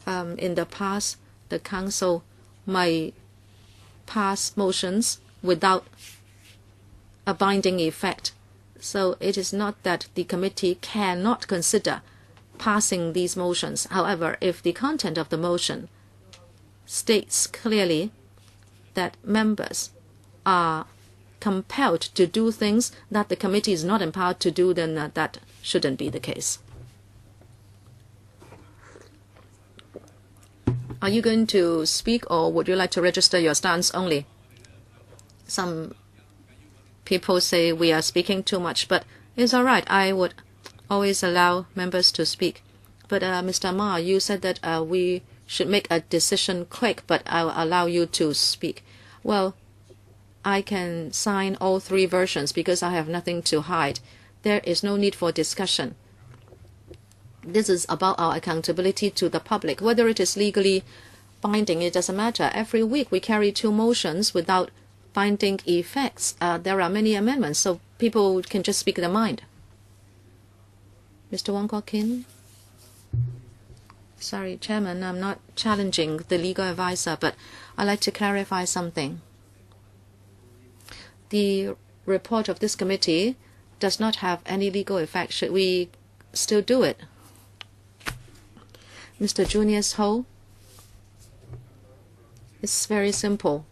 in the past, the council might pass motions without a binding effect. So it is not that the committee cannot consider passing these motions. However, if the content of the motion states clearly that members are compelled to do things that the committee is not empowered to do, then that shouldn't be the case. Are you going to speak, or would you like to register your stance only? Some people say we are speaking too much, but it's all right. I would always allow members to speak. But Mr. Ma, you said that we should make a decision quick, but I'll allow you to speak. Well, I can sign all 3 versions because I have nothing to hide. There is no need for discussion. This is about our accountability to the public. Whether it is legally binding, it doesn't matter. Every week we carry 2 motions without binding effects. There are many amendments, so people can just speak their mind. Mr. Wong Kok-kin? Sorry, Chairman, I'm not challenging the legal advisor, but I'd like to clarify something. The report of this committee does not have any legal effect. Should we still do it? Mr. Junius HO? It's very simple.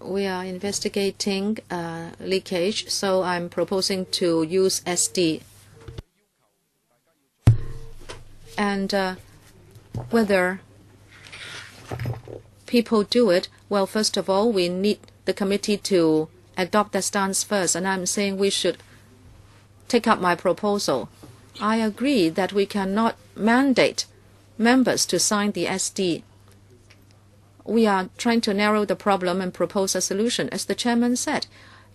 We are investigating leakage, so I'm proposing to use SD. And whether people do it, well, first of all, we need the committee to adopt the stance first, and I'm saying we should take up my proposal. I agree that we cannot mandate members to sign the SD. We are trying to narrow the problem and propose a solution. As the chairman said,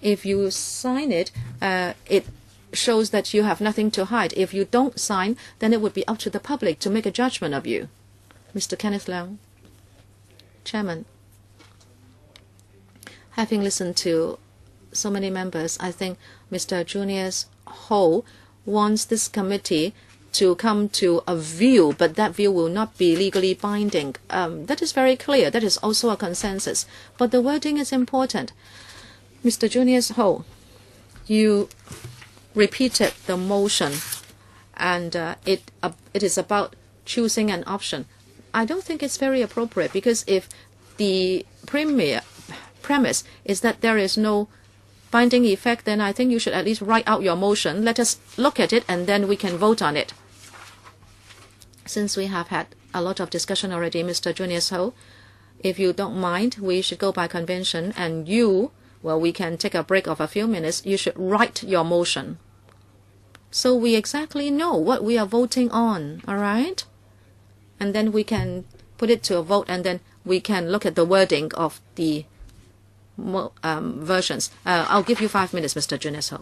If you sign it, it shows that you have nothing to hide. If you don't sign, then it would be up to the public to make a judgment of you. Mr. Kenneth Leung, Chairman. Having listened to so many members, I think Mr. Junius HO wants this committee to come to a view, but that view will not be legally binding. That is very clear. That is also a consensus. But the wording is important. Mr. Junius HO, you repeated the motion, and it is about choosing an option. I don't think it's very appropriate, because if the premise is that there is no binding effect, then I think you should at least write out your motion. Let us look at it, and then we can vote on it. Since we have had a lot of discussion already, Mr. Junius HO, if you don't mind, we should go by convention, and you, well, we can take a break of a few minutes. You should write your motion, so we exactly know what we are voting on, all right? And then we can put it to a vote, and then we can look at the wording of the versions. I'll give you 5 minutes, Mr. Junius HO.